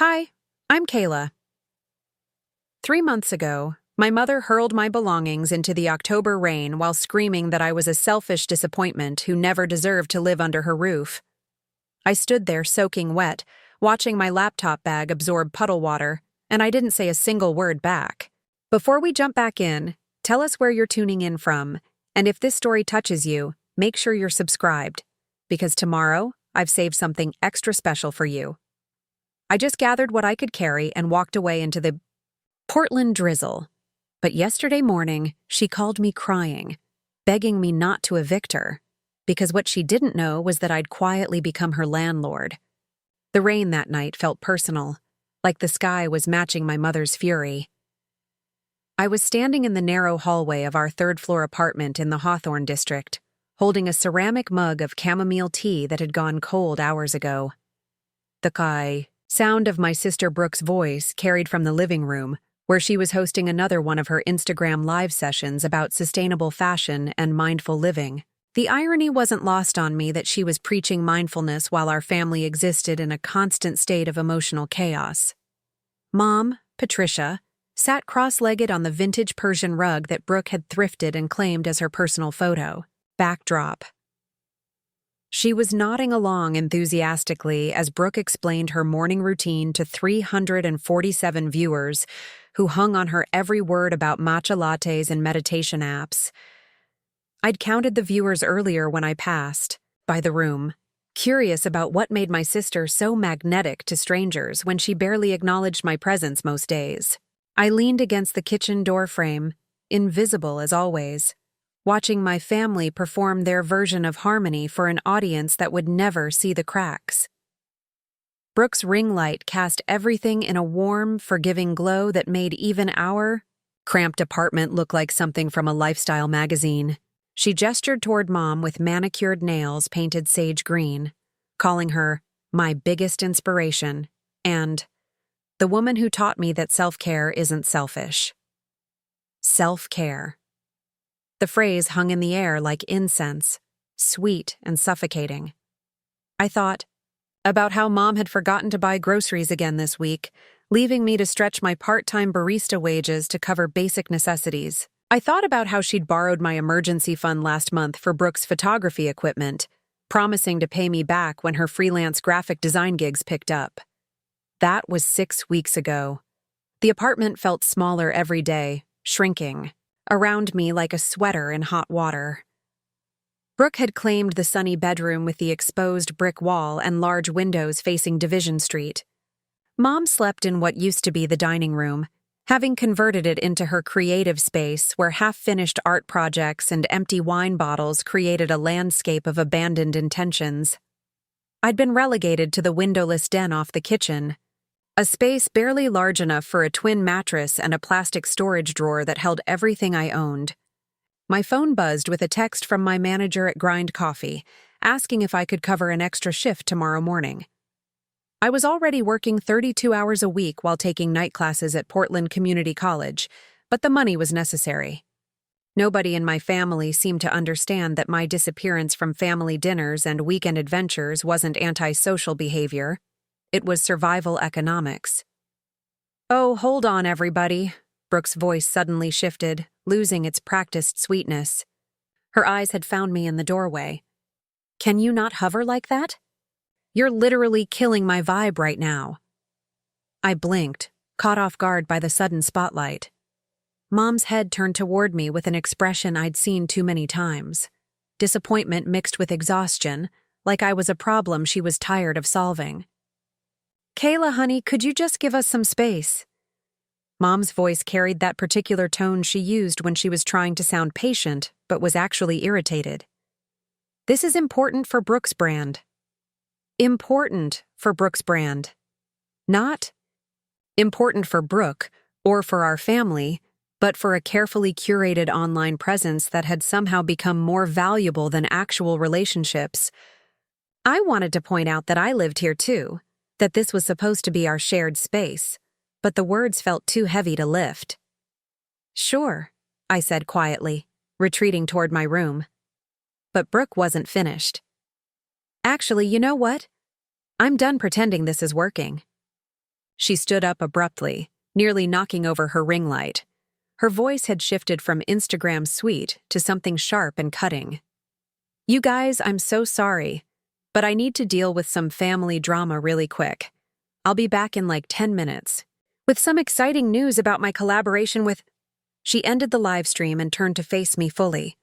Hi, I'm Kayla. 3 months ago, my mother hurled my belongings into the October rain while screaming that I was a selfish disappointment who never deserved to live under her roof. I stood there soaking wet, watching my laptop bag absorb puddle water, and I didn't say a single word back. Before we jump back in, tell us where you're tuning in from, and if this story touches you, make sure you're subscribed, because tomorrow I've saved something extra special for you. I just gathered what I could carry and walked away into the Portland drizzle. But yesterday morning, she called me crying, begging me not to evict her, because what she didn't know was that I'd quietly become her landlord. The rain that night felt personal, like the sky was matching my mother's fury. I was standing in the narrow hallway of our third-floor apartment in the Hawthorne District, holding a ceramic mug of chamomile tea that had gone cold hours ago. The sound of my sister Brooke's voice carried from the living room, where she was hosting another one of her Instagram live sessions about sustainable fashion and mindful living. The irony wasn't lost on me that she was preaching mindfulness while our family existed in a constant state of emotional chaos. Mom, Patricia, sat cross-legged on the vintage Persian rug that Brooke had thrifted and claimed as her personal photo. Backdrop. She was nodding along enthusiastically as Brooke explained her morning routine to 347 viewers who hung on her every word about matcha lattes and meditation apps. I'd counted the viewers earlier when I passed by the room, curious about what made my sister so magnetic to strangers when she barely acknowledged my presence most days. I leaned against the kitchen doorframe, invisible as always, watching my family perform their version of harmony for an audience that would never see the cracks. Brooke's ring light cast everything in a warm, forgiving glow that made even our cramped apartment look like something from a lifestyle magazine. She gestured toward Mom with manicured nails painted sage green, calling her my biggest inspiration and the woman who taught me that self-care isn't selfish. Self-care. The phrase hung in the air like incense, sweet and suffocating. I thought about how Mom had forgotten to buy groceries again this week, leaving me to stretch my part-time barista wages to cover basic necessities. I thought about how she'd borrowed my emergency fund last month for Brooke's photography equipment, promising to pay me back when her freelance graphic design gigs picked up. That was 6 weeks ago. The apartment felt smaller every day, shrinking around me like a sweater in hot water. Brooke had claimed the sunny bedroom with the exposed brick wall and large windows facing Division Street. Mom slept in what used to be the dining room, having converted it into her creative space where half-finished art projects and empty wine bottles created a landscape of abandoned intentions. I'd been relegated to the windowless den off the kitchen, a space barely large enough for a twin mattress and a plastic storage drawer that held everything I owned. My phone buzzed with a text from my manager at Grind Coffee, asking if I could cover an extra shift tomorrow morning. I was already working 32 hours a week while taking night classes at Portland Community College, but the money was necessary. Nobody in my family seemed to understand that my disappearance from family dinners and weekend adventures wasn't antisocial behavior. It was survival economics. "Oh, hold on, everybody." Brooke's voice suddenly shifted, losing its practiced sweetness. Her eyes had found me in the doorway. "Can you not hover like that? You're literally killing my vibe right now." I blinked, caught off guard by the sudden spotlight. Mom's head turned toward me with an expression I'd seen too many times. Disappointment mixed with exhaustion, like I was a problem she was tired of solving. "Kayla, honey, could you just give us some space?" Mom's voice carried that particular tone she used when she was trying to sound patient, but was actually irritated. "This is important for Brooke's brand." Important for Brooke's brand. Not important for Brooke or for our family, but for a carefully curated online presence that had somehow become more valuable than actual relationships. I wanted to point out that I lived here too, that this was supposed to be our shared space, but the words felt too heavy to lift. "Sure," I said quietly, retreating toward my room. But Brooke wasn't finished. "Actually, you know what? I'm done pretending this is working." She stood up abruptly, nearly knocking over her ring light. Her voice had shifted from Instagram sweet to something sharp and cutting. "You guys, I'm so sorry, but I need to deal with some family drama really quick. I'll be back in like 10 minutes. With some exciting news about my collaboration with—" She ended the live stream and turned to face me fully.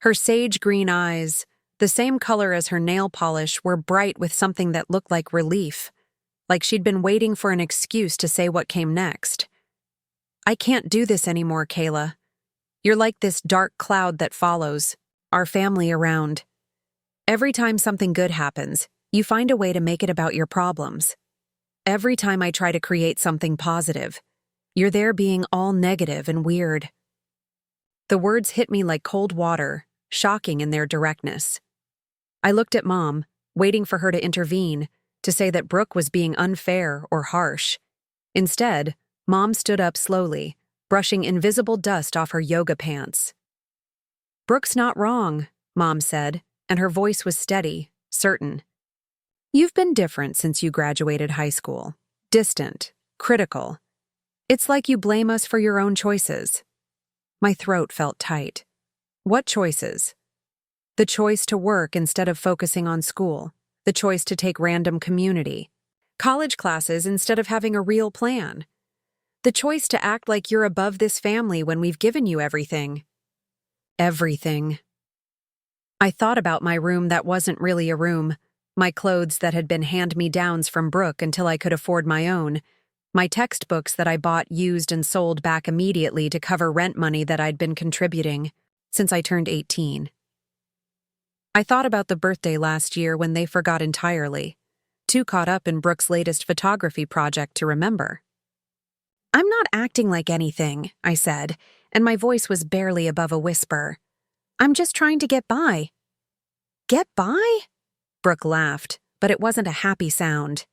Her sage green eyes, the same color as her nail polish, were bright with something that looked like relief, like she'd been waiting for an excuse to say what came next. "I can't do this anymore, Kayla. You're like this dark cloud that follows our family around. Every time something good happens, you find a way to make it about your problems. Every time I try to create something positive, you're there being all negative and weird." The words hit me like cold water, shocking in their directness. I looked at Mom, waiting for her to intervene, to say that Brooke was being unfair or harsh. Instead, Mom stood up slowly, brushing invisible dust off her yoga pants. "Brooke's not wrong," Mom said, and her voice was steady, certain. "You've been different since you graduated high school. Distant, critical. It's like you blame us for your own choices." My throat felt tight. What choices? The choice to work instead of focusing on school. The choice to take random community college classes instead of having a real plan. The choice to act like you're above this family when we've given you everything. Everything. I thought about my room that wasn't really a room, my clothes that had been hand-me-downs from Brooke until I could afford my own, my textbooks that I bought used and sold back immediately to cover rent money that I'd been contributing since I turned 18. I thought about the birthday last year when they forgot entirely, too caught up in Brooke's latest photography project to remember. "I'm not acting like anything," I said, and my voice was barely above a whisper. "I'm just trying to get by." "Get by?" Brooke laughed, but it wasn't a happy sound.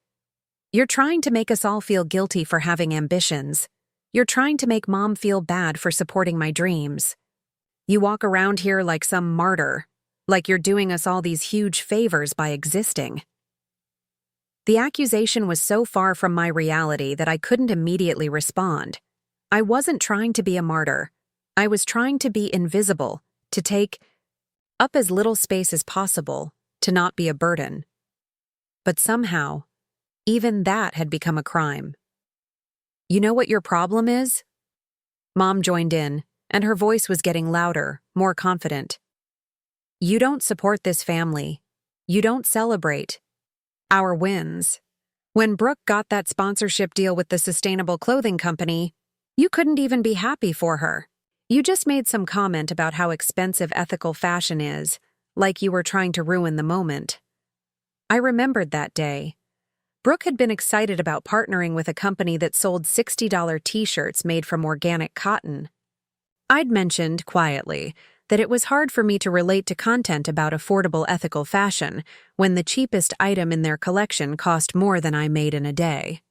"You're trying to make us all feel guilty for having ambitions. You're trying to make Mom feel bad for supporting my dreams. You walk around here like some martyr, like you're doing us all these huge favors by existing." The accusation was so far from my reality that I couldn't immediately respond. I wasn't trying to be a martyr. I was trying to be invisible, to take up as little space as possible, to not be a burden. But somehow, even that had become a crime. "You know what your problem is?" Mom joined in, and her voice was getting louder, more confident. "You don't support this family. You don't celebrate our wins. When Brooke got that sponsorship deal with the sustainable clothing company, you couldn't even be happy for her. You just made some comment about how expensive ethical fashion is, like you were trying to ruin the moment." I remembered that day. Brooke had been excited about partnering with a company that sold $60 t-shirts made from organic cotton. I'd mentioned, quietly, that it was hard for me to relate to content about affordable ethical fashion when the cheapest item in their collection cost more than I made in a day.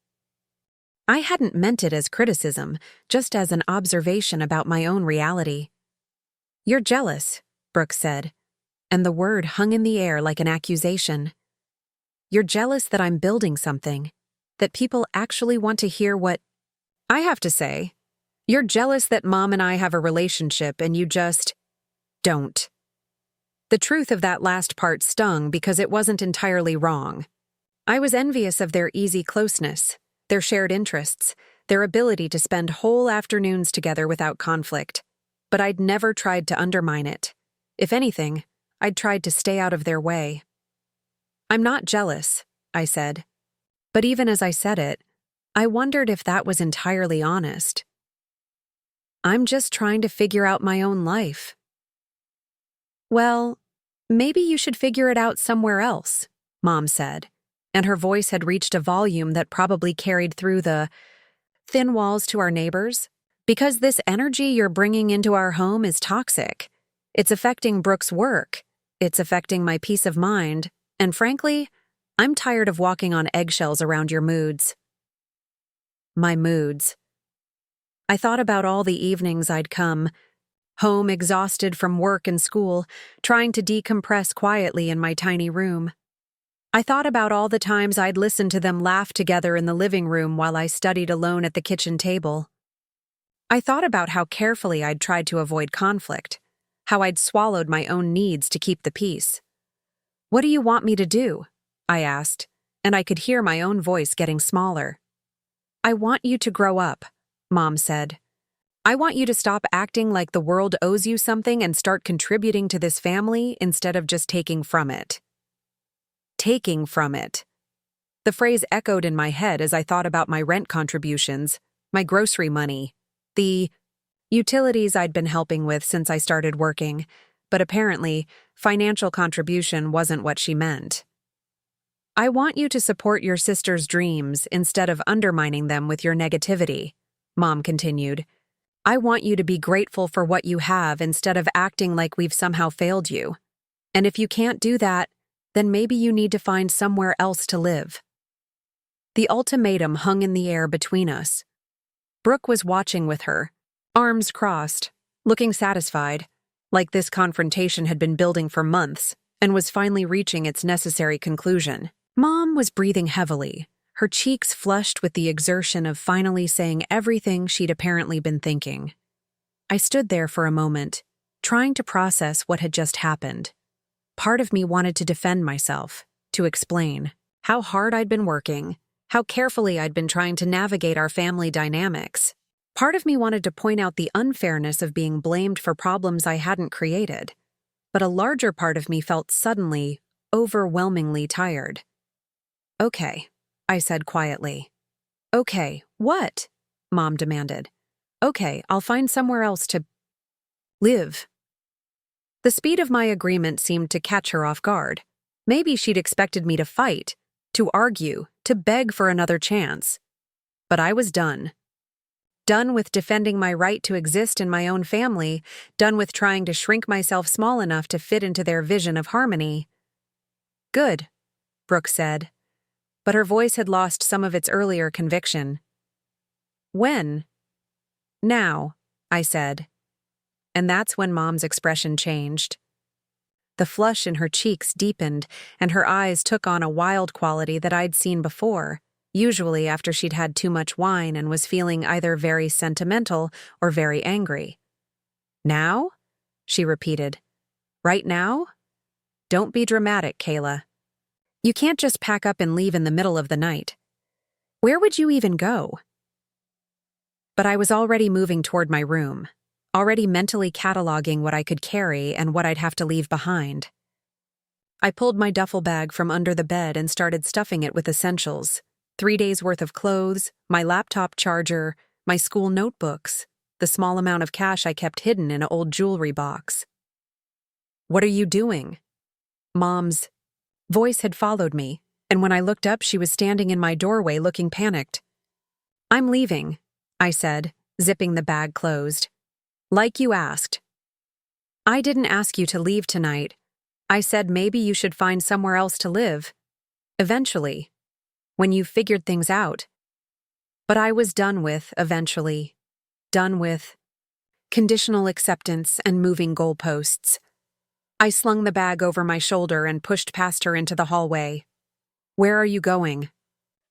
I hadn't meant it as criticism, just as an observation about my own reality. "You're jealous," Brooke said, and the word hung in the air like an accusation. "You're jealous that I'm building something, that people actually want to hear what I have to say. You're jealous that Mom and I have a relationship and you just don't." The truth of that last part stung because it wasn't entirely wrong. I was envious of their easy closeness, their shared interests, their ability to spend whole afternoons together without conflict. But I'd never tried to undermine it. If anything, I'd tried to stay out of their way. "I'm not jealous," I said. But even as I said it, I wondered if that was entirely honest. "I'm just trying to figure out my own life." "Well, maybe you should figure it out somewhere else," Mom said, and her voice had reached a volume that probably carried through the thin walls to our neighbors. "Because this energy you're bringing into our home is toxic. It's affecting Brooke's work. It's affecting my peace of mind. And frankly, I'm tired of walking on eggshells around your moods." My moods. I thought about all the evenings I'd come home exhausted from work and school, trying to decompress quietly in my tiny room. I thought about all the times I'd listened to them laugh together in the living room while I studied alone at the kitchen table. I thought about how carefully I'd tried to avoid conflict, how I'd swallowed my own needs to keep the peace. "What do you want me to do?" I asked, and I could hear my own voice getting smaller. "I want you to grow up," Mom said. "I want you to stop acting like the world owes you something and start contributing to this family instead of just taking from it." Taking from it. The phrase echoed in my head as I thought about my rent contributions, my grocery money, the utilities I'd been helping with since I started working, but apparently, financial contribution wasn't what she meant. "I want you to support your sister's dreams instead of undermining them with your negativity," Mom continued. "I want you to be grateful for what you have instead of acting like we've somehow failed you. And if you can't do that, then maybe you need to find somewhere else to live." The ultimatum hung in the air between us. Brooke was watching with her, arms crossed, looking satisfied, like this confrontation had been building for months and was finally reaching its necessary conclusion. Mom was breathing heavily, her cheeks flushed with the exertion of finally saying everything she'd apparently been thinking. I stood there for a moment, trying to process what had just happened. Part of me wanted to defend myself, to explain how hard I'd been working, how carefully I'd been trying to navigate our family dynamics. Part of me wanted to point out the unfairness of being blamed for problems I hadn't created. But a larger part of me felt suddenly, overwhelmingly tired. "Okay," I said quietly. "Okay, what?" Mom demanded. "Okay, I'll find somewhere else to live." The speed of my agreement seemed to catch her off guard. Maybe she'd expected me to fight, to argue, to beg for another chance. But I was done. Done with defending my right to exist in my own family, done with trying to shrink myself small enough to fit into their vision of harmony. "Good," Brooke said, but her voice had lost some of its earlier conviction. "When?" "Now," I said. And that's when Mom's expression changed. The flush in her cheeks deepened, and her eyes took on a wild quality that I'd seen before, usually after she'd had too much wine and was feeling either very sentimental or very angry. "Now?" she repeated. "Right now? Don't be dramatic, Kayla. You can't just pack up and leave in the middle of the night. Where would you even go?" But I was already moving toward my room, already mentally cataloging what I could carry and what I'd have to leave behind. I pulled my duffel bag from under the bed and started stuffing it with essentials. 3 days' worth of clothes, my laptop charger, my school notebooks, the small amount of cash I kept hidden in an old jewelry box. "What are you doing?" Mom's voice had followed me, and when I looked up, she was standing in my doorway looking panicked. "I'm leaving," I said, zipping the bag closed. "Like you asked." "I didn't ask you to leave tonight. I said maybe you should find somewhere else to live. Eventually. When you've figured things out." But I was done with eventually. Done with conditional acceptance and moving goalposts. I slung the bag over my shoulder and pushed past her into the hallway. "Where are you going?"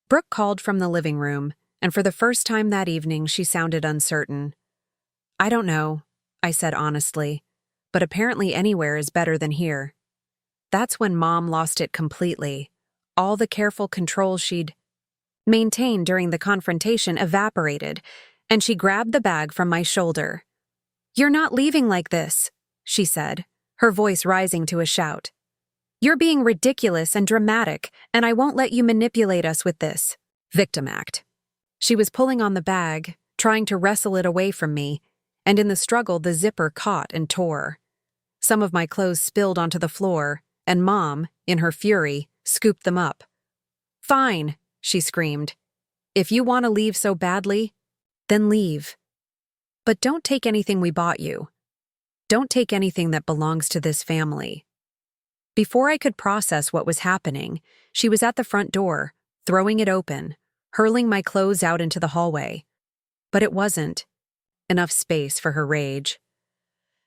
Brooke called from the living room, and for the first time that evening she sounded uncertain. "I don't know," I said honestly, "but apparently anywhere is better than here." That's when Mom lost it completely. All the careful control she'd maintained during the confrontation evaporated, and she grabbed the bag from my shoulder. "You're not leaving like this," she said, her voice rising to a shout. "You're being ridiculous and dramatic, and I won't let you manipulate us with this victim act." She was pulling on the bag, trying to wrestle it away from me, and in the struggle the zipper caught and tore. Some of my clothes spilled onto the floor, and Mom, in her fury, scooped them up. "Fine," she screamed. "If you want to leave so badly, then leave. But don't take anything we bought you. Don't take anything that belongs to this family." Before I could process what was happening, she was at the front door, throwing it open, hurling my clothes out into the hallway. But it wasn't enough space for her rage.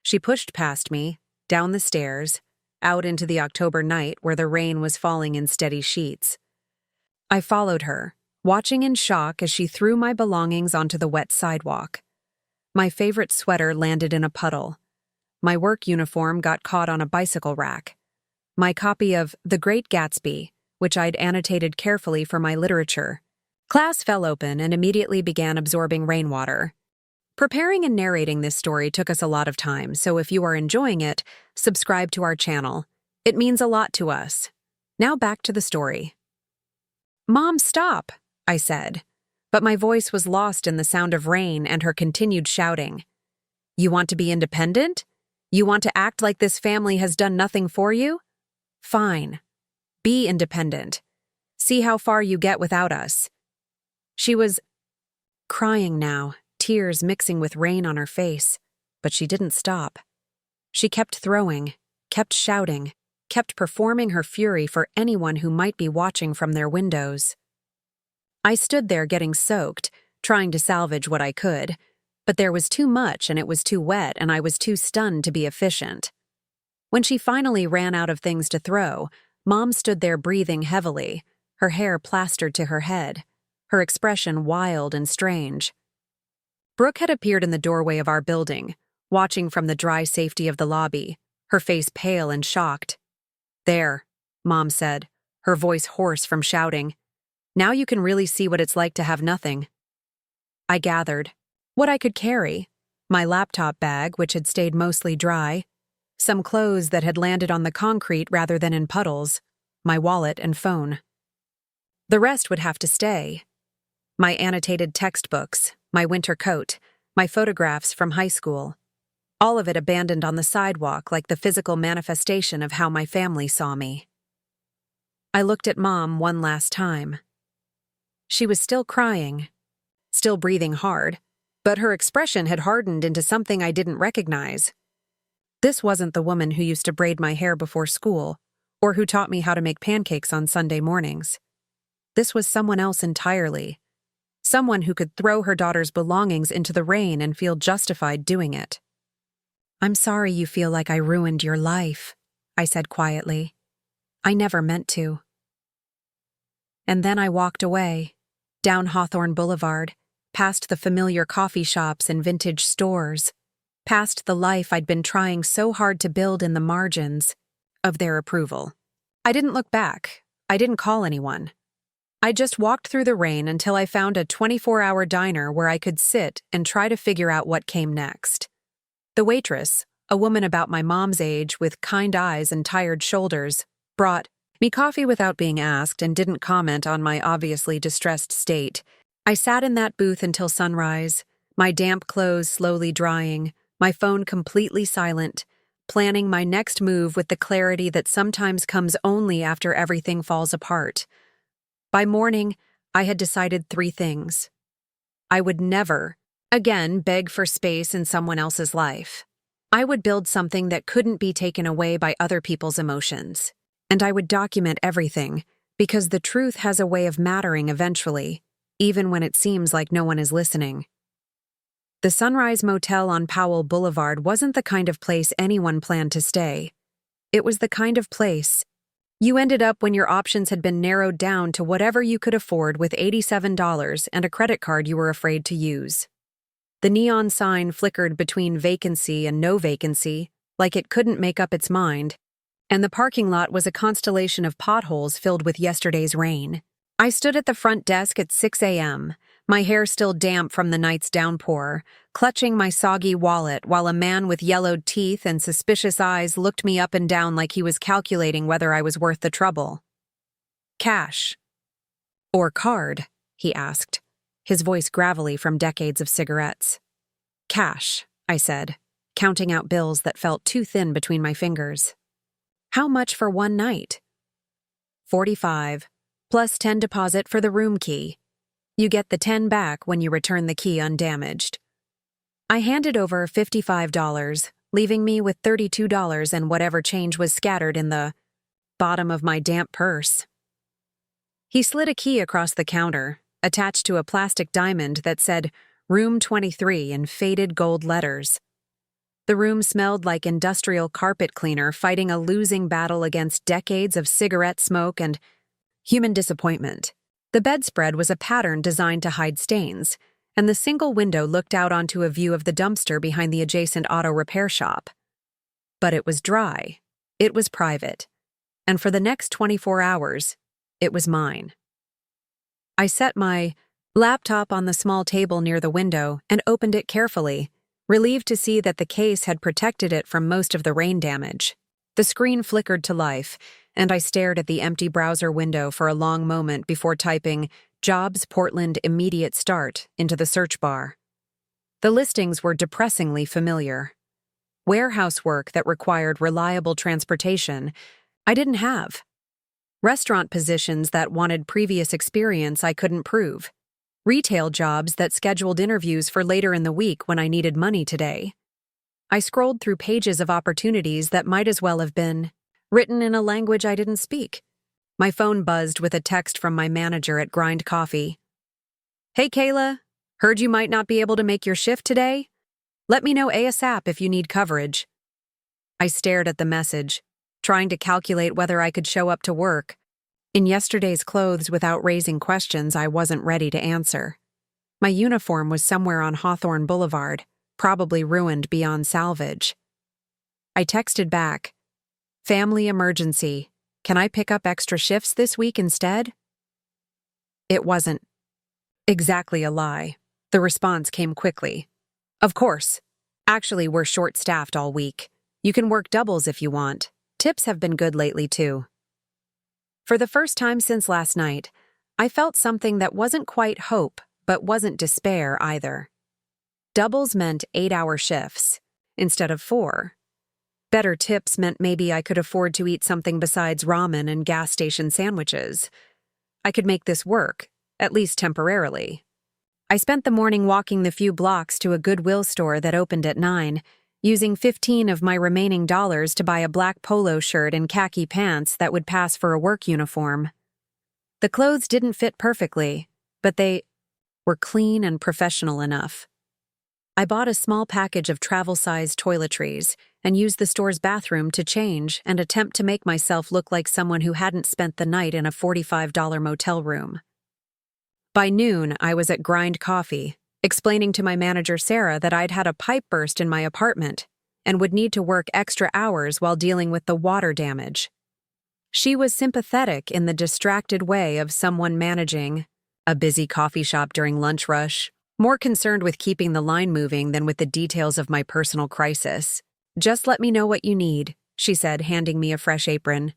She pushed past me, down the stairs, out into the October night where the rain was falling in steady sheets. I followed her, watching in shock as she threw my belongings onto the wet sidewalk. My favorite sweater landed in a puddle. My work uniform got caught on a bicycle rack. My copy of The Great Gatsby, which I'd annotated carefully for my literature. Class fell open and immediately began absorbing rainwater. Preparing and narrating this story took us a lot of time, so if you are enjoying it, subscribe to our channel. It means a lot to us. Now back to the story. "Mom, stop," I said, but my voice was lost in the sound of rain and her continued shouting. "You want to be independent? You want to act like this family has done nothing for you? Fine. Be independent. See how far you get without us." She was crying now, tears mixing with rain on her face, but she didn't stop. She kept throwing, kept shouting, kept performing her fury for anyone who might be watching from their windows. I stood there getting soaked, trying to salvage what I could, but there was too much and it was too wet and I was too stunned to be efficient. When she finally ran out of things to throw, Mom stood there breathing heavily, her hair plastered to her head, her expression wild and strange. Brooke had appeared in the doorway of our building, watching from the dry safety of the lobby, her face pale and shocked. "There," Mom said, her voice hoarse from shouting. "Now you can really see what it's like to have nothing." I gathered what I could carry, my laptop bag, which had stayed mostly dry, some clothes that had landed on the concrete rather than in puddles, my wallet and phone. The rest would have to stay. My annotated textbooks, my winter coat, my photographs from high school. All of it abandoned on the sidewalk like the physical manifestation of how my family saw me. I looked at Mom one last time. She was still crying, still breathing hard, but her expression had hardened into something I didn't recognize. This wasn't the woman who used to braid my hair before school, or who taught me how to make pancakes on Sunday mornings. This was someone else entirely. Someone who could throw her daughter's belongings into the rain and feel justified doing it. "I'm sorry you feel like I ruined your life," I said quietly. "I never meant to." And then I walked away, down Hawthorne Boulevard, past the familiar coffee shops and vintage stores, past the life I'd been trying so hard to build in the margins of their approval. I didn't look back. I didn't call anyone. I just walked through the rain until I found a 24-hour diner where I could sit and try to figure out what came next. The waitress, a woman about my mom's age with kind eyes and tired shoulders, brought me coffee without being asked and didn't comment on my obviously distressed state. I sat in that booth until sunrise, my damp clothes slowly drying, my phone completely silent, planning my next move with the clarity that sometimes comes only after everything falls apart. By morning, I had decided 3 things. I would never, again, beg for space in someone else's life. I would build something that couldn't be taken away by other people's emotions. And I would document everything, because the truth has a way of mattering eventually, even when it seems like no one is listening. The Sunrise Motel on Powell Boulevard wasn't the kind of place anyone planned to stay. It was the kind of place you ended up when your options had been narrowed down to whatever you could afford with $87 and a credit card you were afraid to use. The neon sign flickered between vacancy and no vacancy, like it couldn't make up its mind, and the parking lot was a constellation of potholes filled with yesterday's rain. I stood at the front desk at 6 a.m., my hair still damp from the night's downpour, clutching my soggy wallet while a man with yellowed teeth and suspicious eyes looked me up and down like he was calculating whether I was worth the trouble. "Cash or card?" he asked, his voice gravelly from decades of cigarettes. "Cash," I said, counting out bills that felt too thin between my fingers. "How much for one night?" $45, plus 10 deposit for the room key. You get the 10 back when you return the key undamaged. I handed over $55, leaving me with $32 and whatever change was scattered in the bottom of my damp purse. He slid a key across the counter, attached to a plastic diamond that said Room 23 in faded gold letters. The room smelled like industrial carpet cleaner fighting a losing battle against decades of cigarette smoke and human disappointment. The bedspread was a pattern designed to hide stains, and the single window looked out onto a view of the dumpster behind the adjacent auto repair shop. But it was dry. It was private. And for the next 24 hours, it was mine. I set my laptop on the small table near the window and opened it carefully, relieved to see that the case had protected it from most of the rain damage. The screen flickered to life, and I stared at the empty browser window for a long moment before typing Jobs Portland Immediate Start into the search bar. The listings were depressingly familiar. Warehouse work that required reliable transportation I didn't have. Restaurant positions that wanted previous experience I couldn't prove. Retail jobs that scheduled interviews for later in the week when I needed money today. I scrolled through pages of opportunities that might as well have been written in a language I didn't speak. My phone buzzed with a text from my manager at Grind Coffee. "Hey Kayla, heard you might not be able to make your shift today? Let me know ASAP if you need coverage." I stared at the message, trying to calculate whether I could show up to work. In yesterday's clothes without raising questions I wasn't ready to answer. My uniform was somewhere on Hawthorne Boulevard, probably ruined beyond salvage. I texted back, "Family emergency. Can I pick up extra shifts this week instead?" It wasn't exactly a lie. The response came quickly. "Of course. Actually, we're short-staffed all week. You can work doubles if you want. Tips have been good lately, too." For the first time since last night, I felt something that wasn't quite hope, but wasn't despair either. Doubles meant 8-hour shifts, instead of 4. Better tips meant maybe I could afford to eat something besides ramen and gas station sandwiches. I could make this work, at least temporarily. I spent the morning walking the few blocks to a Goodwill store that opened at 9, using 15 of my remaining dollars to buy a black polo shirt and khaki pants that would pass for a work uniform. The clothes didn't fit perfectly, but they were clean and professional enough. I bought a small package of travel-sized toiletries and used the store's bathroom to change and attempt to make myself look like someone who hadn't spent the night in a $45 motel room. By noon, I was at Grind Coffee, explaining to my manager Sarah that I'd had a pipe burst in my apartment and would need to work extra hours while dealing with the water damage. She was sympathetic in the distracted way of someone managing a busy coffee shop during lunch rush, more concerned with keeping the line moving than with the details of my personal crisis. "Just let me know what you need," she said, handing me a fresh apron.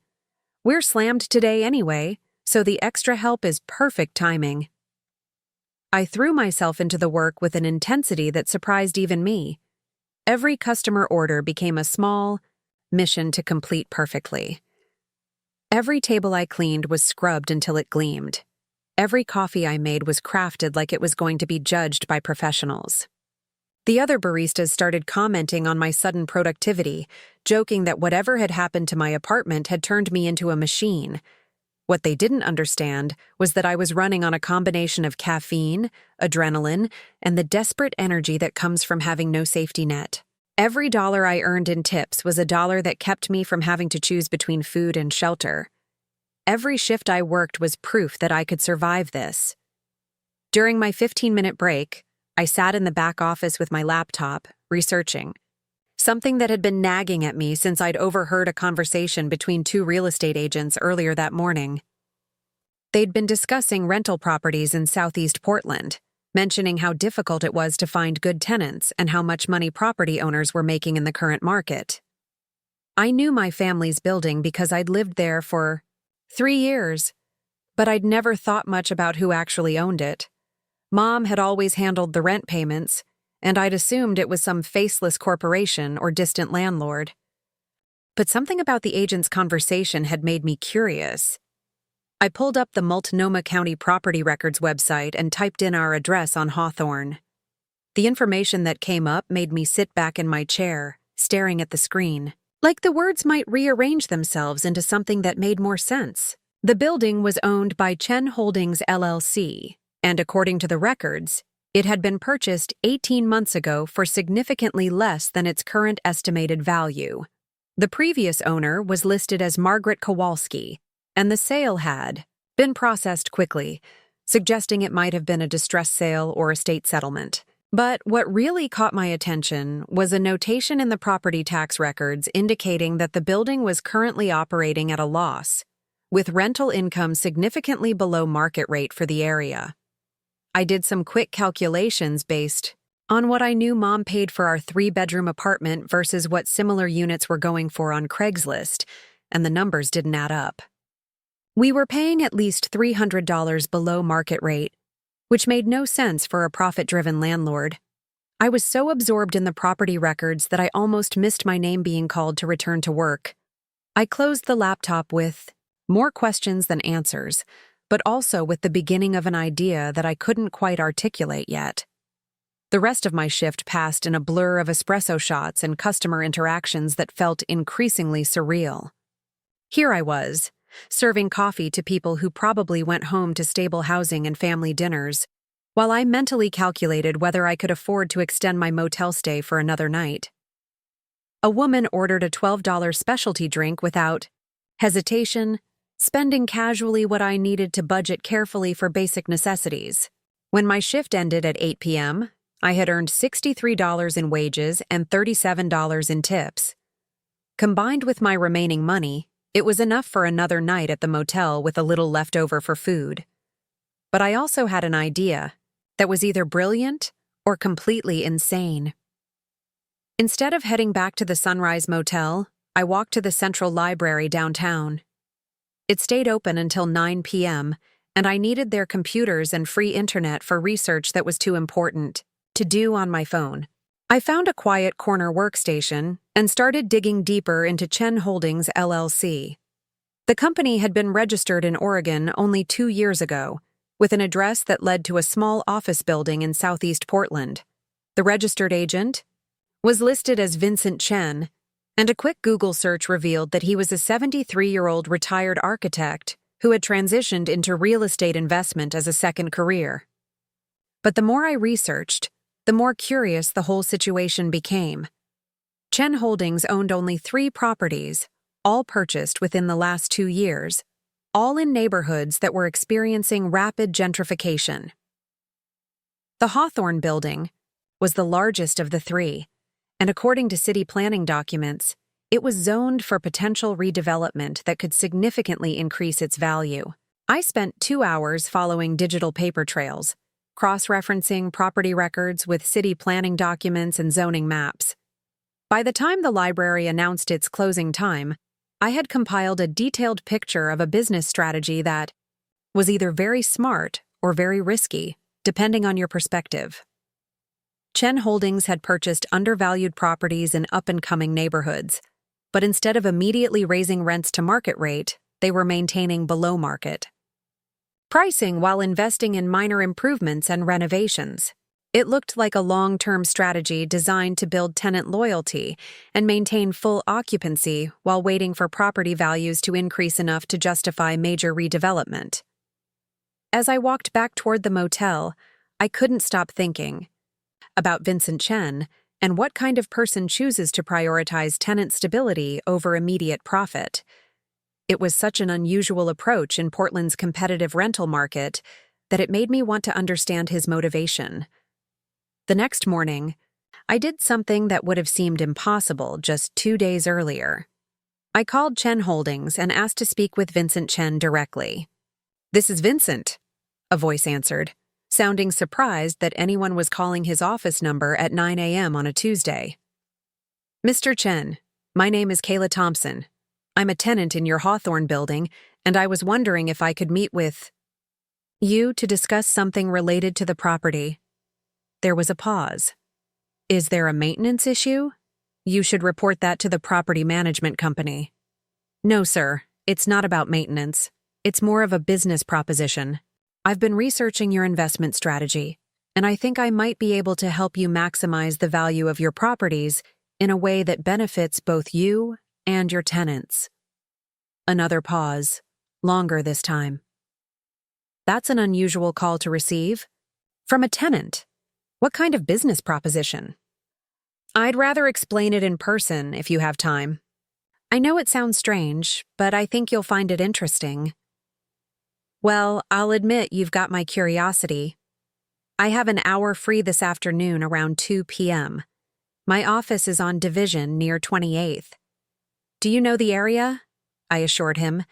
"We're slammed today anyway, so the extra help is perfect timing." I threw myself into the work with an intensity that surprised even me. Every customer order became a small mission to complete perfectly. Every table I cleaned was scrubbed until it gleamed. Every coffee I made was crafted like it was going to be judged by professionals. The other baristas started commenting on my sudden productivity, joking that whatever had happened to my apartment had turned me into a machine. What they didn't understand was that I was running on a combination of caffeine, adrenaline, and the desperate energy that comes from having no safety net. Every dollar I earned in tips was a dollar that kept me from having to choose between food and shelter. Every shift I worked was proof that I could survive this. During my 15-minute break, I sat in the back office with my laptop, researching. Something that had been nagging at me since I'd overheard a conversation between 2 real estate agents earlier that morning. They'd been discussing rental properties in Southeast Portland, mentioning how difficult it was to find good tenants and how much money property owners were making in the current market. I knew my family's building because I'd lived there for 3 years, but I'd never thought much about who actually owned it. Mom had always handled the rent payments, and I'd assumed it was some faceless corporation or distant landlord. But something about the agent's conversation had made me curious. I pulled up the Multnomah County Property Records website and typed in our address on Hawthorne. The information that came up made me sit back in my chair, staring at the screen. Like the words might rearrange themselves into something that made more sense. The building was owned by Chen Holdings LLC, and according to the records, It had been purchased 18 months ago for significantly less than its current estimated value. The previous owner was listed as Margaret Kowalski, and the sale had been processed quickly, suggesting it might have been a distress sale or estate settlement. But what really caught my attention was a notation in the property tax records indicating that the building was currently operating at a loss, with rental income significantly below market rate for the area. I did some quick calculations based on what I knew Mom paid for our 3-bedroom apartment versus what similar units were going for on Craigslist, and the numbers didn't add up. We were paying at least $300 below market rate, which made no sense for a profit-driven landlord. I was so absorbed in the property records that I almost missed my name being called to return to work. I closed the laptop with more questions than answers, but also with the beginning of an idea that I couldn't quite articulate yet. The rest of my shift passed in a blur of espresso shots and customer interactions that felt increasingly surreal. Here I was, serving coffee to people who probably went home to stable housing and family dinners, while I mentally calculated whether I could afford to extend my motel stay for another night. A woman ordered a $12 specialty drink without hesitation, spending casually what I needed to budget carefully for basic necessities. When my shift ended at 8 p.m., I had earned $63 in wages and $37 in tips. Combined with my remaining money, it was enough for another night at the motel with a little left over for food. But I also had an idea that was either brilliant or completely insane. Instead of heading back to the Sunrise Motel, I walked to the Central Library downtown. It stayed open until 9 p.m., and I needed their computers and free internet for research that was too important to do on my phone. I found a quiet corner workstation and started digging deeper into Chen Holdings LLC. The company had been registered in Oregon only 2 years ago, with an address that led to a small office building in southeast Portland. The registered agent was listed as Vincent Chen, and a quick Google search revealed that he was a 73-year-old retired architect who had transitioned into real estate investment as a second career. But the more I researched, the more curious the whole situation became. Chen Holdings owned only 3 properties, all purchased within the last 2 years, all in neighborhoods that were experiencing rapid gentrification. The Hawthorne building was the largest of the 3, and according to city planning documents, it was zoned for potential redevelopment that could significantly increase its value. I spent 2 hours following digital paper trails, cross-referencing property records with city planning documents and zoning maps. By the time the library announced its closing time, I had compiled a detailed picture of a business strategy that was either very smart or very risky, depending on your perspective. Chen Holdings had purchased undervalued properties in up-and-coming neighborhoods, but instead of immediately raising rents to market rate, they were maintaining below market pricing while investing in minor improvements and renovations. It looked like a long-term strategy designed to build tenant loyalty and maintain full occupancy while waiting for property values to increase enough to justify major redevelopment. As I walked back toward the motel, I couldn't stop thinking about Vincent Chen and what kind of person chooses to prioritize tenant stability over immediate profit. It was such an unusual approach in Portland's competitive rental market that it made me want to understand his motivation. The next morning, I did something that would have seemed impossible just 2 days earlier. I called Chen Holdings and asked to speak with Vincent Chen directly. "This is Vincent," a voice answered, sounding surprised that anyone was calling his office number at 9 a.m. on a Tuesday. "Mr. Chen, my name is Kayla Thompson. I'm a tenant in your Hawthorne building, and I was wondering if I could meet with you to discuss something related to the property." There was a pause. "Is there a maintenance issue? You should report that to the property management company." "No, sir. It's not about maintenance. It's more of a business proposition. I've been researching your investment strategy, and I think I might be able to help you maximize the value of your properties in a way that benefits both you and your tenants." Another pause, longer this time. "That's an unusual call to receive. From a tenant. What kind of business proposition? I'd rather explain it in person if you have time. I know it sounds strange, but I think you'll find it interesting. Well, I'll admit you've got my curiosity. I have an hour free this afternoon around 2 p.m. My office is on Division near 28th. Do you know the area? I assured him.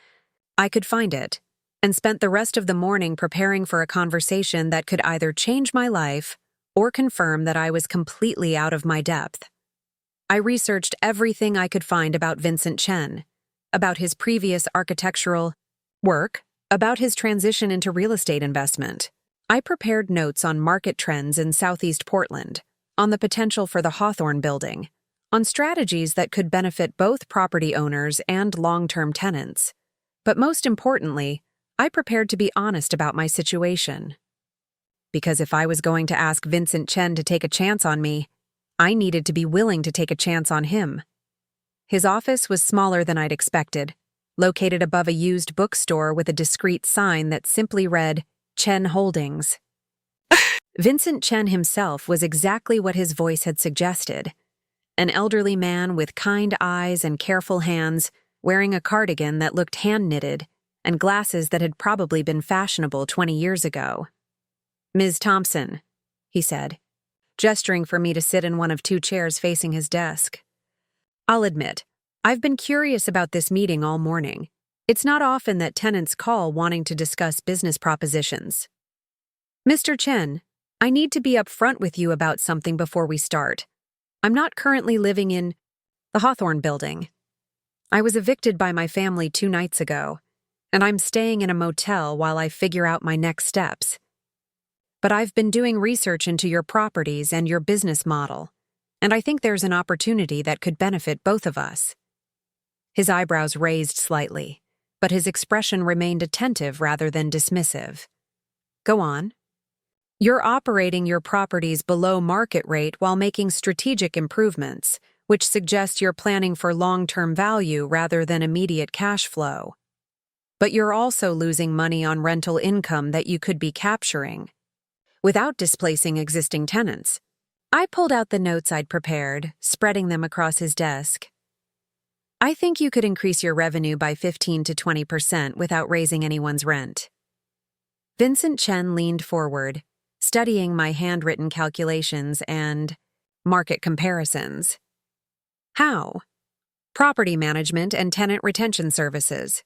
I could find it, and spent the rest of the morning preparing for a conversation that could either change my life or confirm that I was completely out of my depth. I researched everything I could find about Vincent Chen, about his previous architectural work, about his transition into real estate investment. I prepared notes on market trends in Southeast Portland, on the potential for the Hawthorne building, on strategies that could benefit both property owners and long-term tenants. But most importantly, I prepared to be honest about my situation. Because if I was going to ask Vincent Chen to take a chance on me, I needed to be willing to take a chance on him. His office was smaller than I'd expected, located above a used bookstore with a discreet sign that simply read, Chen Holdings. Vincent Chen himself was exactly what his voice had suggested. An elderly man with kind eyes and careful hands, wearing a cardigan that looked hand-knitted, and glasses that had probably been fashionable 20 years ago. Ms. Thompson, he said, gesturing for me to sit in one of 2 chairs facing his desk. I'll admit, I've been curious about this meeting all morning. It's not often that tenants call wanting to discuss business propositions. Mr. Chen, I need to be upfront with you about something before we start. I'm not currently living in the Hawthorne building. I was evicted by my family 2 nights ago, and I'm staying in a motel while I figure out my next steps. But I've been doing research into your properties and your business model, and I think there's an opportunity that could benefit both of us. His eyebrows raised slightly, but his expression remained attentive rather than dismissive. Go on. You're operating your properties below market rate while making strategic improvements, which suggest you're planning for long-term value rather than immediate cash flow. But you're also losing money on rental income that you could be capturing, without displacing existing tenants. I pulled out the notes I'd prepared, spreading them across his desk. I think you could increase your revenue by 15 to 20% without raising anyone's rent. Vincent Chen leaned forward, studying my handwritten calculations and market comparisons. How? Property management and tenant retention services.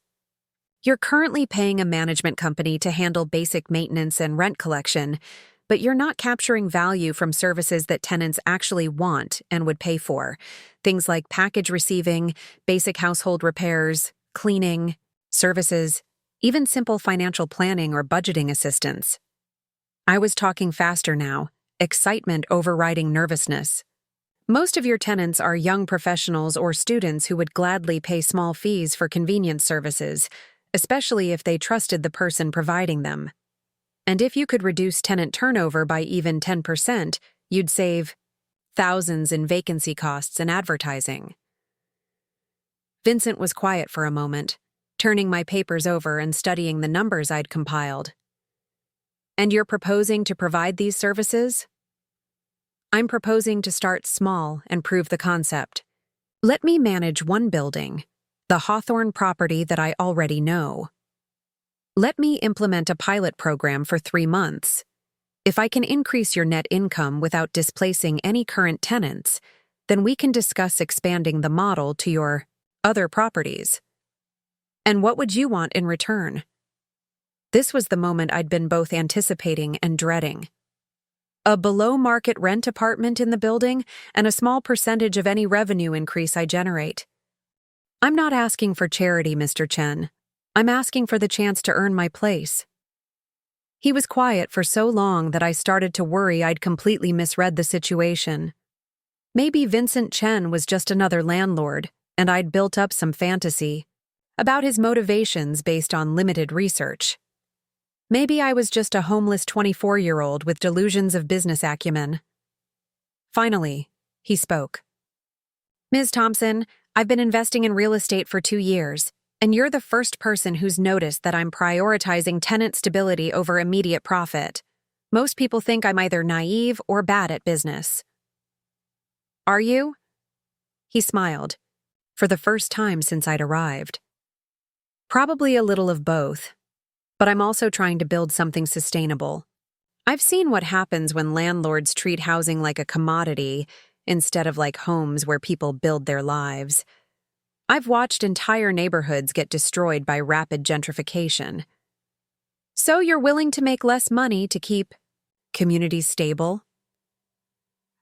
You're currently paying a management company to handle basic maintenance and rent collection, but you're not capturing value from services that tenants actually want and would pay for. Things like package receiving, basic household repairs, cleaning, services, even simple financial planning or budgeting assistance. I was talking faster now, excitement overriding nervousness. Most of your tenants are young professionals or students who would gladly pay small fees for convenience services, especially if they trusted the person providing them. And if you could reduce tenant turnover by even 10%, you'd save thousands in vacancy costs and advertising. Vincent was quiet for a moment, turning my papers over and studying the numbers I'd compiled. And you're proposing to provide these services? I'm proposing to start small and prove the concept. Let me manage one building, the Hawthorne property that I already know. Let me implement a pilot program for 3 months. If I can increase your net income without displacing any current tenants, then we can discuss expanding the model to your other properties. And what would you want in return? This was the moment I'd been both anticipating and dreading. A below-market rent apartment in the building and a small percentage of any revenue increase I generate. I'm not asking for charity, Mr. Chen. I'm asking for the chance to earn my place. He was quiet for so long that I started to worry I'd completely misread the situation. Maybe Vincent Chen was just another landlord, and I'd built up some fantasy about his motivations based on limited research. Maybe I was just a homeless 24-year-old with delusions of business acumen. Finally, he spoke. Ms. Thompson, I've been investing in real estate for 2 years, and you're the first person who's noticed that I'm prioritizing tenant stability over immediate profit. Most people think I'm either naive or bad at business. Are you? He smiled, for the first time since I'd arrived. Probably a little of both, but I'm also trying to build something sustainable. I've seen what happens when landlords treat housing like a commodity instead of like homes where people build their lives. I've watched entire neighborhoods get destroyed by rapid gentrification. So you're willing to make less money to keep communities stable?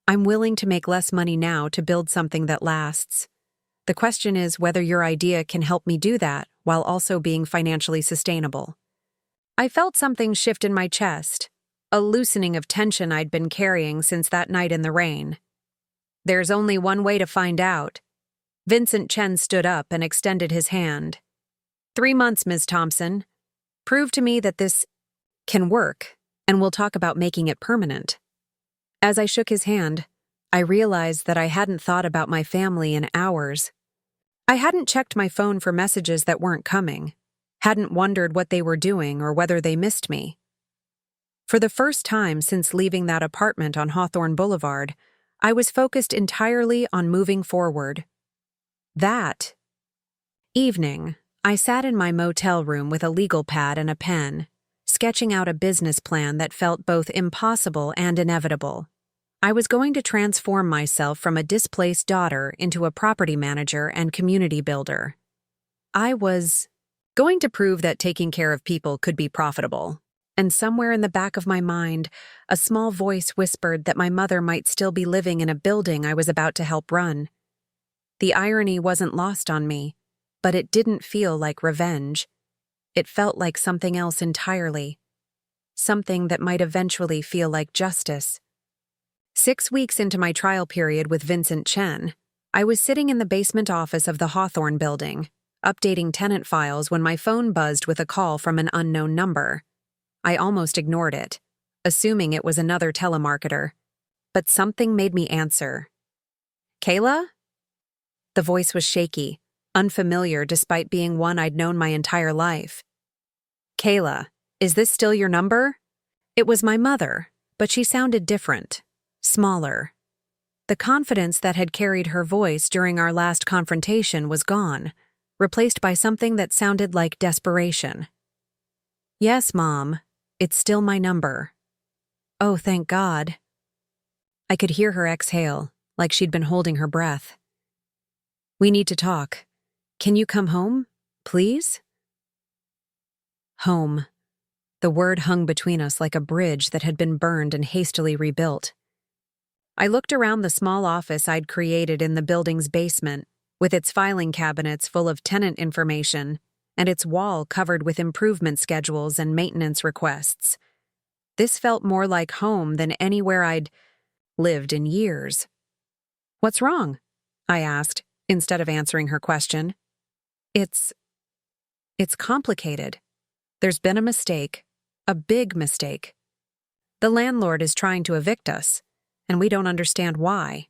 I'm willing to make less money now to build something that lasts. The question is whether your idea can help me do that while also being financially sustainable. I felt something shift in my chest, a loosening of tension I'd been carrying since that night in the rain. There's only one way to find out. Vincent Chen stood up and extended his hand. 3 months, Ms. Thompson. Prove to me that this can work, and we'll talk about making it permanent. As I shook his hand, I realized that I hadn't thought about my family in hours. I hadn't checked my phone for messages that weren't coming, hadn't wondered what they were doing or whether they missed me. For the first time since leaving that apartment on Hawthorne Boulevard, I was focused entirely on moving forward. That evening, I sat in my motel room with a legal pad and a pen, sketching out a business plan that felt both impossible and inevitable. I was going to transform myself from a displaced daughter into a property manager and community builder. I was going to prove that taking care of people could be profitable. And somewhere in the back of my mind, a small voice whispered that my mother might still be living in a building I was about to help run. The irony wasn't lost on me, but it didn't feel like revenge. It felt like something else entirely. Something that might eventually feel like justice. 6 weeks into my trial period with Vincent Chen, I was sitting in the basement office of the Hawthorne building, updating tenant files when my phone buzzed with a call from an unknown number. I almost ignored it, assuming it was another telemarketer. But something made me answer. Kayla? The voice was shaky, unfamiliar despite being one I'd known my entire life. Kayla, is this still your number? It was my mother, but she sounded different, smaller. The confidence that had carried her voice during our last confrontation was gone, replaced by something that sounded like desperation. Yes, Mom, it's still my number. Oh, thank God. I could hear her exhale, like she'd been holding her breath. We need to talk. Can you come home, please? Home. The word hung between us like a bridge that had been burned and hastily rebuilt. I looked around the small office I'd created in the building's basement, with its filing cabinets full of tenant information and its wall covered with improvement schedules and maintenance requests. This felt more like home than anywhere I'd lived in years. What's wrong? I asked, instead of answering her question. It's complicated. There's been a mistake, a big mistake. The landlord is trying to evict us, and we don't understand why.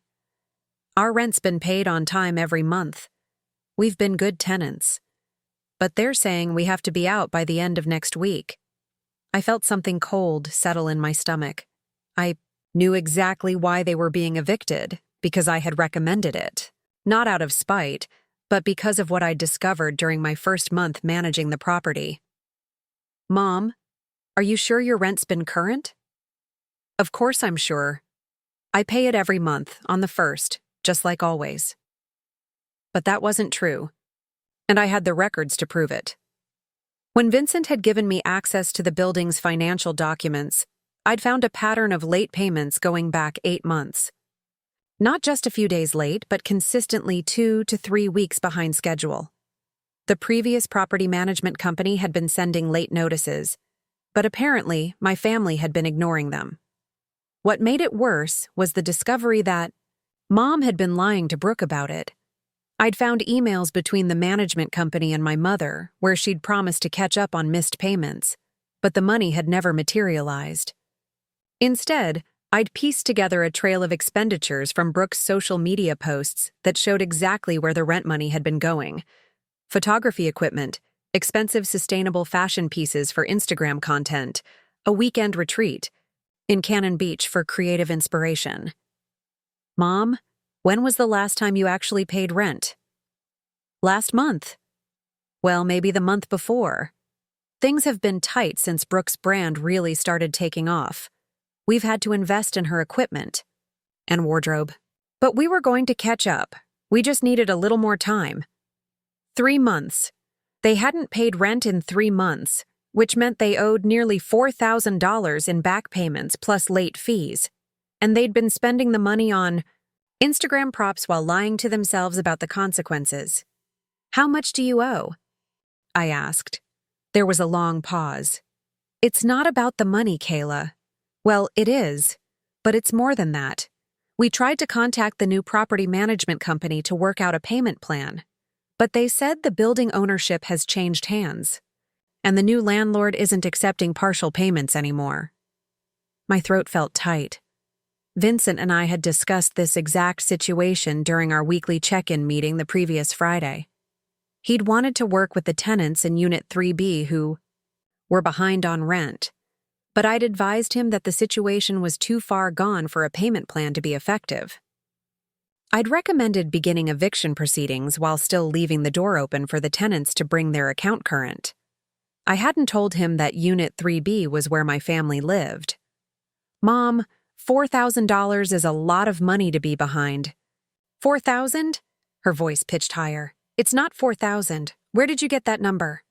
Our rent's been paid on time every month. We've been good tenants. But they're saying we have to be out by the end of next week. I felt something cold settle in my stomach. I knew exactly why they were being evicted, because I had recommended it. Not out of spite, but because of what I'd discovered during my first month managing the property. Mom, are you sure your rent's been current? Of course I'm sure. I pay it every month, on the 1st, just like always. But that wasn't true, and I had the records to prove it. When Vincent had given me access to the building's financial documents, I'd found a pattern of late payments going back 8 months. Not just a few days late, but consistently 2 to 3 weeks behind schedule. The previous property management company had been sending late notices, but apparently my family had been ignoring them. What made it worse was the discovery that Mom had been lying to Brooke about it. I'd found emails between the management company and my mother where she'd promised to catch up on missed payments, but the money had never materialized. Instead, I'd pieced together a trail of expenditures from Brooke's social media posts that showed exactly where the rent money had been going. Photography equipment, expensive sustainable fashion pieces for Instagram content, a weekend retreat, in Cannon Beach for creative inspiration. Mom, when was the last time you actually paid rent? Last month. Well, maybe the month before. Things have been tight since Brooke's brand really started taking off. We've had to invest in her equipment and wardrobe. But we were going to catch up. We just needed a little more time. 3 months. They hadn't paid rent in 3 months, which meant they owed nearly $4,000 in back payments plus late fees. And they'd been spending the money on Instagram props while lying to themselves about the consequences. How much do you owe? I asked. There was a long pause. It's not about the money, Kayla. Well, it is, but it's more than that. We tried to contact the new property management company to work out a payment plan, but they said the building ownership has changed hands, and the new landlord isn't accepting partial payments anymore. My throat felt tight. Vincent and I had discussed this exact situation during our weekly check-in meeting the previous Friday. He'd wanted to work with the tenants in Unit 3B who were behind on rent, but I'd advised him that the situation was too far gone for a payment plan to be effective. I'd recommended beginning eviction proceedings while still leaving the door open for the tenants to bring their account current. I hadn't told him that Unit 3B was where my family lived. Mom, $4,000 is a lot of money to be behind. $4,000? Her voice pitched higher. It's not $4,000. Where did you get that number?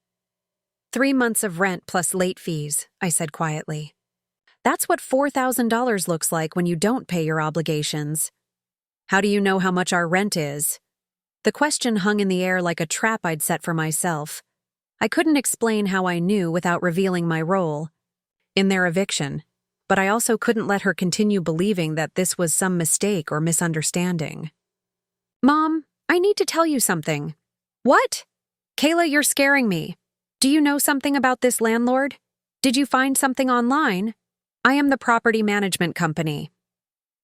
3 months of rent plus late fees, I said quietly. That's what $4,000 looks like when you don't pay your obligations. How do you know how much our rent is? The question hung in the air like a trap I'd set for myself. I couldn't explain how I knew without revealing my role in their eviction, but I also couldn't let her continue believing that this was some mistake or misunderstanding. Mom, I need to tell you something. What? Kayla, you're scaring me. Do you know something about this landlord? Did you find something online? I am the property management company.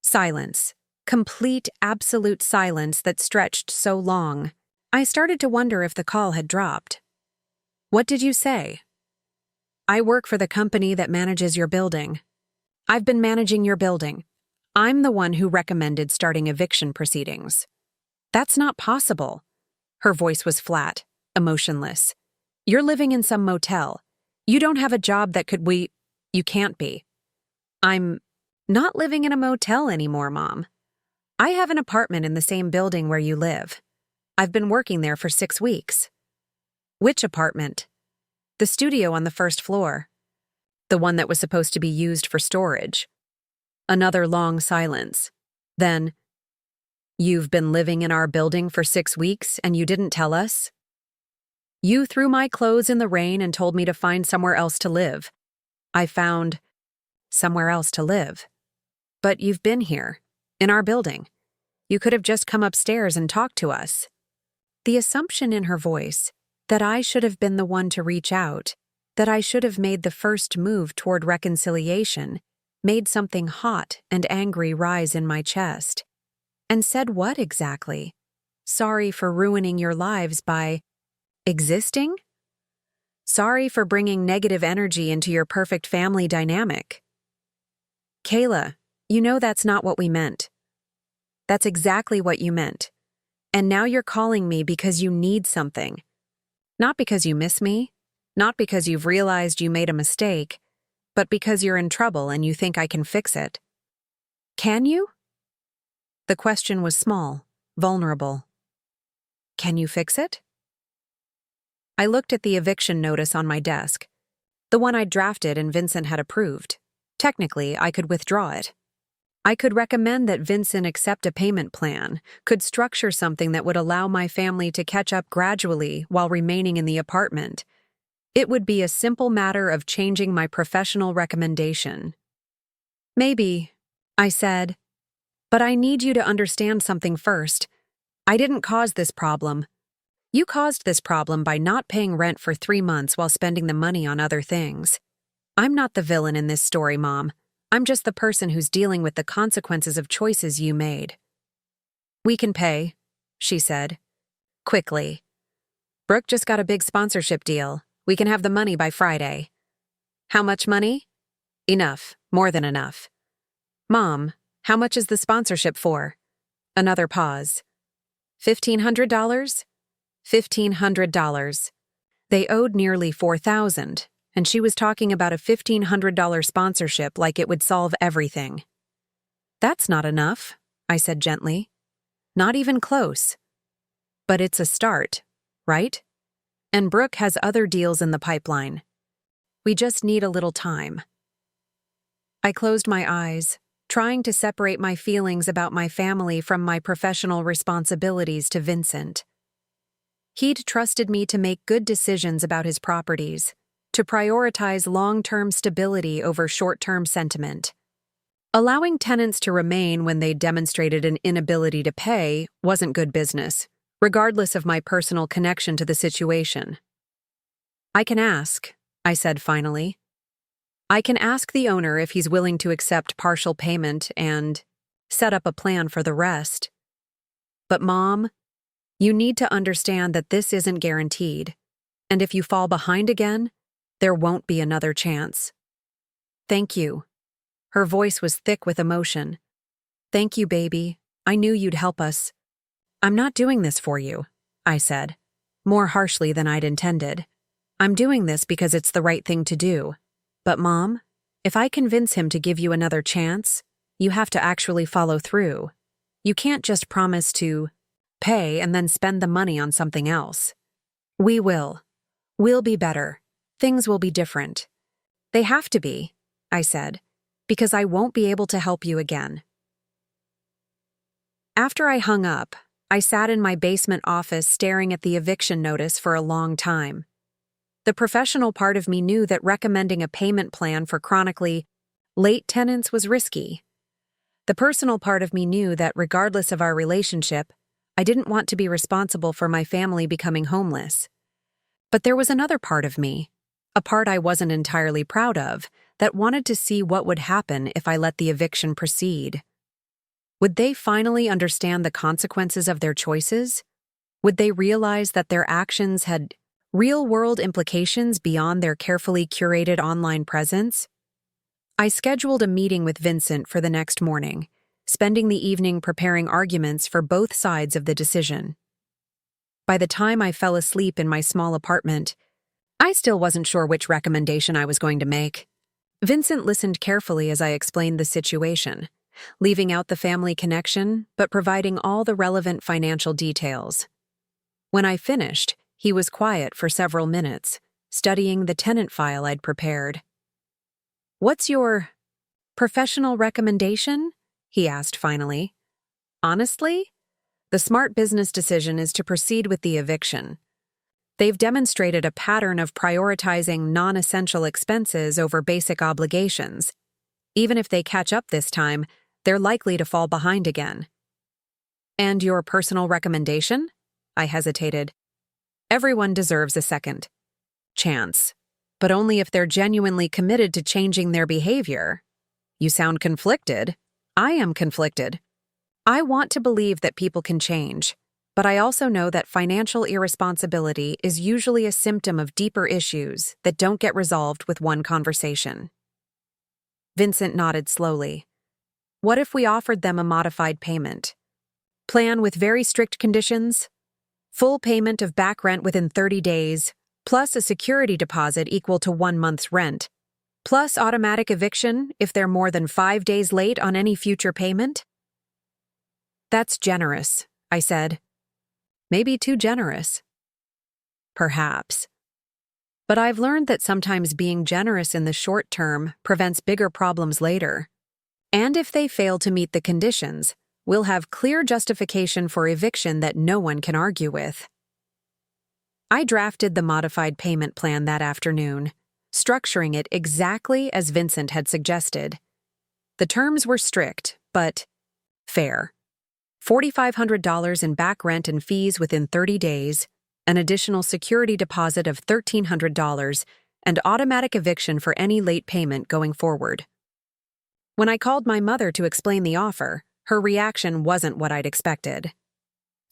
Silence. Complete, absolute silence that stretched so long. I started to wonder if the call had dropped. What did you say? I work for the company that manages your building. I've been managing your building. I'm the one who recommended starting eviction proceedings. That's not possible. Her voice was flat, emotionless. You're living in some motel. You don't have a job that You can't be. I'm not living in a motel anymore, Mom. I have an apartment in the same building where you live. I've been working there for 6 weeks. Which apartment? The studio on the first floor. The one that was supposed to be used for storage. Another long silence. Then, you've been living in our building for 6 weeks and you didn't tell us? You threw my clothes in the rain and told me to find somewhere else to live. I found somewhere else to live. But you've been here, in our building. You could have just come upstairs and talked to us. The assumption in her voice, that I should have been the one to reach out, that I should have made the first move toward reconciliation, made something hot and angry rise in my chest. And said what exactly? Sorry for ruining your lives by existing? Sorry for bringing negative energy into your perfect family dynamic. Kayla, you know that's not what we meant. That's exactly what you meant. And now you're calling me because you need something. Not because you miss me, not because you've realized you made a mistake, but because you're in trouble and you think I can fix it. Can you? The question was small, vulnerable. Can you fix it? I looked at the eviction notice on my desk, the one I'd drafted and Vincent had approved. Technically, I could withdraw it. I could recommend that Vincent accept a payment plan, could structure something that would allow my family to catch up gradually while remaining in the apartment. It would be a simple matter of changing my professional recommendation. Maybe, I said, but I need you to understand something first. I didn't cause this problem. You caused this problem by not paying rent for 3 months while spending the money on other things. I'm not the villain in this story, Mom. I'm just the person who's dealing with the consequences of choices you made. We can pay, she said. Quickly. Brooke just got a big sponsorship deal. We can have the money by Friday. How much money? Enough, more than enough. Mom, how much is the sponsorship for? Another pause. $1,500? $1,500. They owed nearly $4,000, and she was talking about a $1,500 sponsorship like it would solve everything. That's not enough, I said gently. Not even close. But it's a start, right? And Brooke has other deals in the pipeline. We just need a little time. I closed my eyes, trying to separate my feelings about my family from my professional responsibilities to Vincent. He'd trusted me to make good decisions about his properties, to prioritize long-term stability over short-term sentiment. Allowing tenants to remain when they demonstrated an inability to pay wasn't good business, regardless of my personal connection to the situation. I can ask, I said finally. I can ask the owner if he's willing to accept partial payment and set up a plan for the rest. But Mom, you need to understand that this isn't guaranteed, and if you fall behind again, there won't be another chance. Thank you. Her voice was thick with emotion. Thank you, baby. I knew you'd help us. I'm not doing this for you, I said, more harshly than I'd intended. I'm doing this because it's the right thing to do. But Mom, if I convince him to give you another chance, you have to actually follow through. You can't just promise to pay and then spend the money on something else. We will. We'll be better. Things will be different. They have to be, I said, because I won't be able to help you again. After I hung up, I sat in my basement office staring at the eviction notice for a long time. The professional part of me knew that recommending a payment plan for chronically late tenants was risky. The personal part of me knew that regardless of our relationship, I didn't want to be responsible for my family becoming homeless. But there was another part of me, a part I wasn't entirely proud of, that wanted to see what would happen if I let the eviction proceed. Would they finally understand the consequences of their choices? Would they realize that their actions had real-world implications beyond their carefully curated online presence? I scheduled a meeting with Vincent for the next morning, spending the evening preparing arguments for both sides of the decision. By the time I fell asleep in my small apartment, I still wasn't sure which recommendation I was going to make. Vincent listened carefully as I explained the situation, leaving out the family connection but providing all the relevant financial details. When I finished, he was quiet for several minutes, studying the tenant file I'd prepared. What's your professional recommendation? He asked finally. Honestly, the smart business decision is to proceed with the eviction. They've demonstrated a pattern of prioritizing non-essential expenses over basic obligations. Even if they catch up this time, they're likely to fall behind again. And your personal recommendation? I hesitated. Everyone deserves a second chance, but only if they're genuinely committed to changing their behavior. You sound conflicted. I am conflicted. I want to believe that people can change, but I also know that financial irresponsibility is usually a symptom of deeper issues that don't get resolved with one conversation. Vincent nodded slowly. What if we offered them a modified payment? Plan with very strict conditions? Full payment of back rent within 30 days, plus a security deposit equal to 1 month's rent, plus automatic eviction if they're more than 5 days late on any future payment? That's generous, I said. Maybe too generous. Perhaps. But I've learned that sometimes being generous in the short term prevents bigger problems later. And if they fail to meet the conditions, we'll have clear justification for eviction that no one can argue with. I drafted the modified payment plan that afternoon, structuring it exactly as Vincent had suggested. The terms were strict, but fair. $4,500 in back rent and fees within 30 days, an additional security deposit of $1,300, and automatic eviction for any late payment going forward. When I called my mother to explain the offer, her reaction wasn't what I'd expected.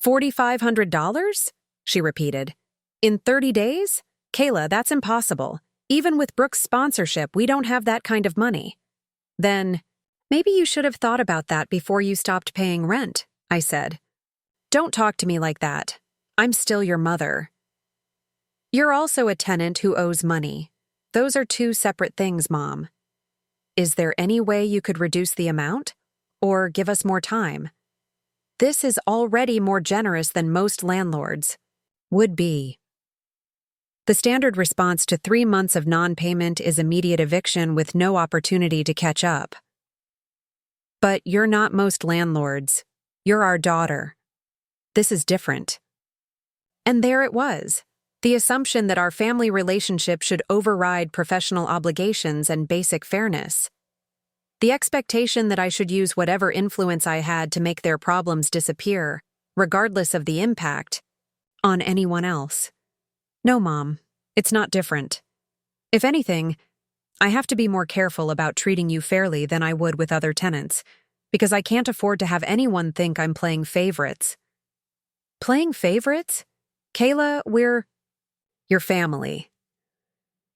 $4,500? She repeated. In 30 days? Kayla, that's impossible. Even with Brooke's sponsorship, we don't have that kind of money. Then, maybe you should have thought about that before you stopped paying rent, I said. Don't talk to me like that. I'm still your mother. You're also a tenant who owes money. Those are two separate things, Mom. Is there any way you could reduce the amount? Or give us more time? This is already more generous than most landlords would be. The standard response to 3 months of non-payment is immediate eviction with no opportunity to catch up. But you're not most landlords. You're our daughter. This is different. And there it was, the assumption that our family relationship should override professional obligations and basic fairness. The expectation that I should use whatever influence I had to make their problems disappear, regardless of the impact, on anyone else. No, Mom, it's not different. If anything, I have to be more careful about treating you fairly than I would with other tenants, because I can't afford to have anyone think I'm playing favorites. Playing favorites? Kayla, we're your family.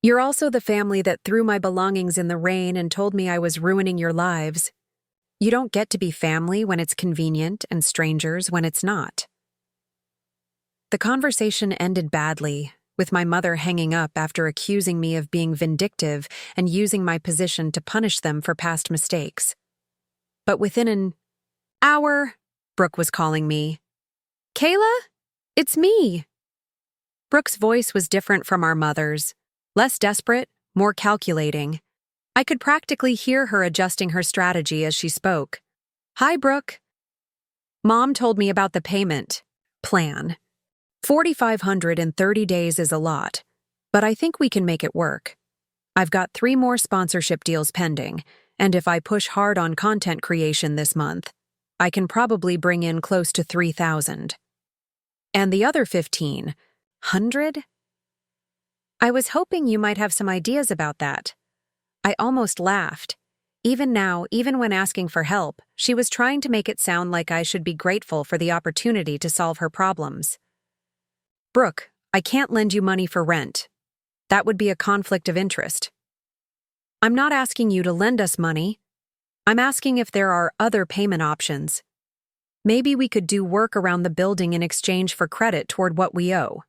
You're also the family that threw my belongings in the rain and told me I was ruining your lives. You don't get to be family when it's convenient and strangers when it's not. The conversation ended badly, with my mother hanging up after accusing me of being vindictive and using my position to punish them for past mistakes. But within an hour, Brooke was calling me. Kayla? It's me. Brooke's voice was different from our mother's, less desperate, more calculating. I could practically hear her adjusting her strategy as she spoke. Hi, Brooke. Mom told me about the payment plan. $4,500 in 30 days is a lot, but I think we can make it work. I've got 3 more sponsorship deals pending, and if I push hard on content creation this month, I can probably bring in close to $3,000. And the other $1,500? I was hoping you might have some ideas about that. I almost laughed. Even now, even when asking for help, she was trying to make it sound like I should be grateful for the opportunity to solve her problems. Brooke, I can't lend you money for rent. That would be a conflict of interest. I'm not asking you to lend us money. I'm asking if there are other payment options. Maybe we could do work around the building in exchange for credit toward what we owe.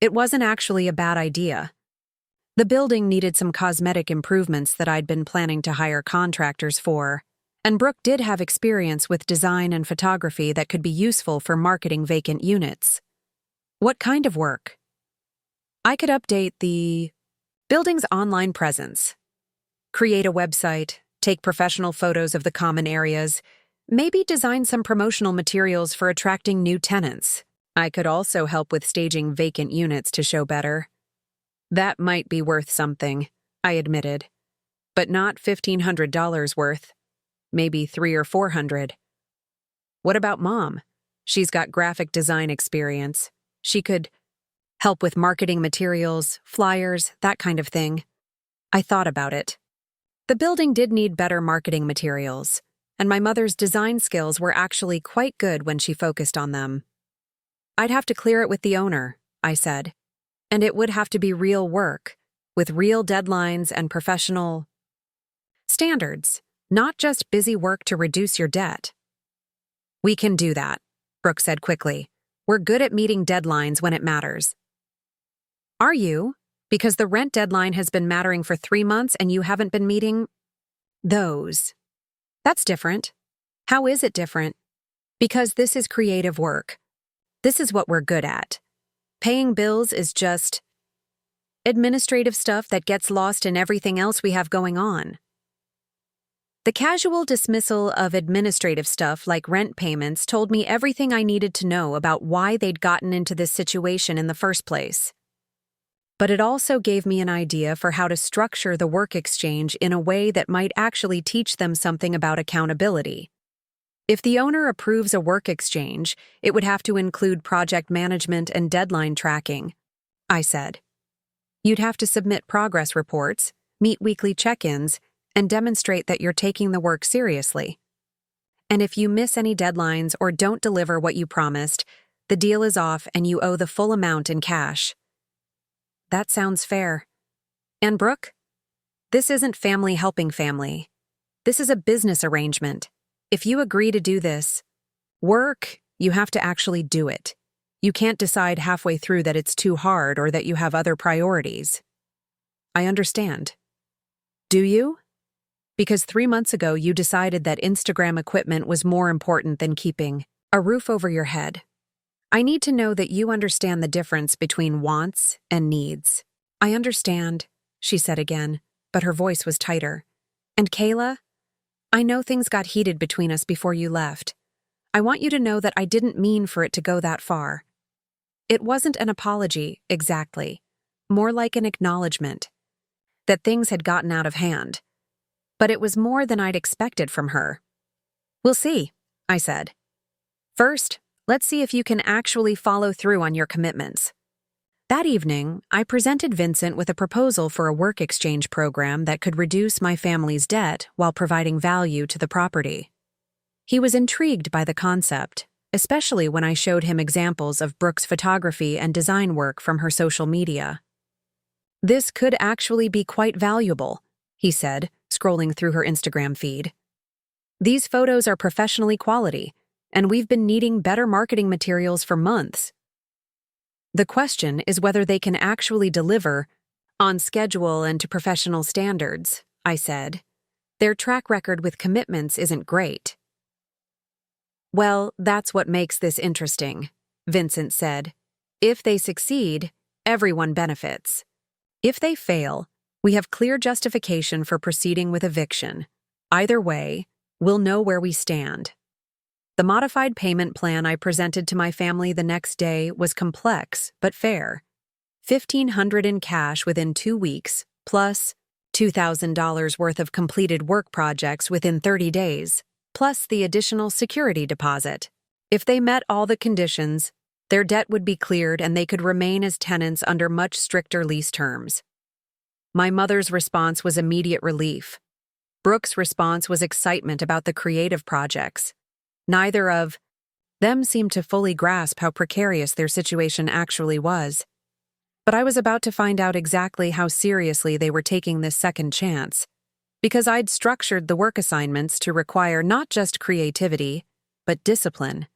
It wasn't actually a bad idea. The building needed some cosmetic improvements that I'd been planning to hire contractors for, and Brooke did have experience with design and photography that could be useful for marketing vacant units. What kind of work? I could update the building's online presence, create a website, take professional photos of the common areas, maybe design some promotional materials for attracting new tenants. I could also help with staging vacant units to show better. That might be worth something, I admitted, but not $1,500 worth, maybe $300 or $400. What about Mom? She's got graphic design experience. She could help with marketing materials, flyers, that kind of thing. I thought about it. The building did need better marketing materials, and my mother's design skills were actually quite good when she focused on them. I'd have to clear it with the owner, I said, and it would have to be real work, with real deadlines and professional standards, not just busy work to reduce your debt. We can do that, Brooke said quickly. We're good at meeting deadlines when it matters. Are you? Because the rent deadline has been mattering for 3 months and you haven't been meeting those. That's different. How is it different? Because this is creative work. This is what we're good at. Paying bills is just administrative stuff that gets lost in everything else we have going on. The casual dismissal of administrative stuff like rent payments told me everything I needed to know about why they'd gotten into this situation in the first place. But it also gave me an idea for how to structure the work exchange in a way that might actually teach them something about accountability. If the owner approves a work exchange, it would have to include project management and deadline tracking, I said. You'd have to submit progress reports, meet weekly check-ins, and demonstrate that you're taking the work seriously. And if you miss any deadlines or don't deliver what you promised, the deal is off and you owe the full amount in cash. That sounds fair. And Brooke, this isn't family helping family. This is a business arrangement. If you agree to do this work, you have to actually do it. You can't decide halfway through that it's too hard or that you have other priorities. I understand. Do you? Because 3 months ago you decided that Instagram equipment was more important than keeping a roof over your head. I need to know that you understand the difference between wants and needs. I understand, she said again, but her voice was tighter. And Kayla, I know things got heated between us before you left. I want you to know that I didn't mean for it to go that far. It wasn't an apology, exactly. More like an acknowledgement that things had gotten out of hand. But it was more than I'd expected from her. We'll see, I said. First, let's see if you can actually follow through on your commitments. That evening, I presented Vincent with a proposal for a work exchange program that could reduce my family's debt while providing value to the property. He was intrigued by the concept, especially when I showed him examples of Brooke's photography and design work from her social media. This could actually be quite valuable, he said, scrolling through her Instagram feed. These photos are professionally quality, and we've been needing better marketing materials for months. The question is whether they can actually deliver on schedule and to professional standards, I said. Their track record with commitments isn't great. Well, that's what makes this interesting, Vincent said. If they succeed, everyone benefits. If they fail, we have clear justification for proceeding with eviction. Either way, we'll know where we stand. The modified payment plan I presented to my family the next day was complex but fair. $1,500 in cash within 2 weeks, plus $2,000 worth of completed work projects within 30 days, plus the additional security deposit. If they met all the conditions, their debt would be cleared and they could remain as tenants under much stricter lease terms. My mother's response was immediate relief. Brooke's response was excitement about the creative projects. Neither of them seemed to fully grasp how precarious their situation actually was. But I was about to find out exactly how seriously they were taking this second chance, because I'd structured the work assignments to require not just creativity, but discipline,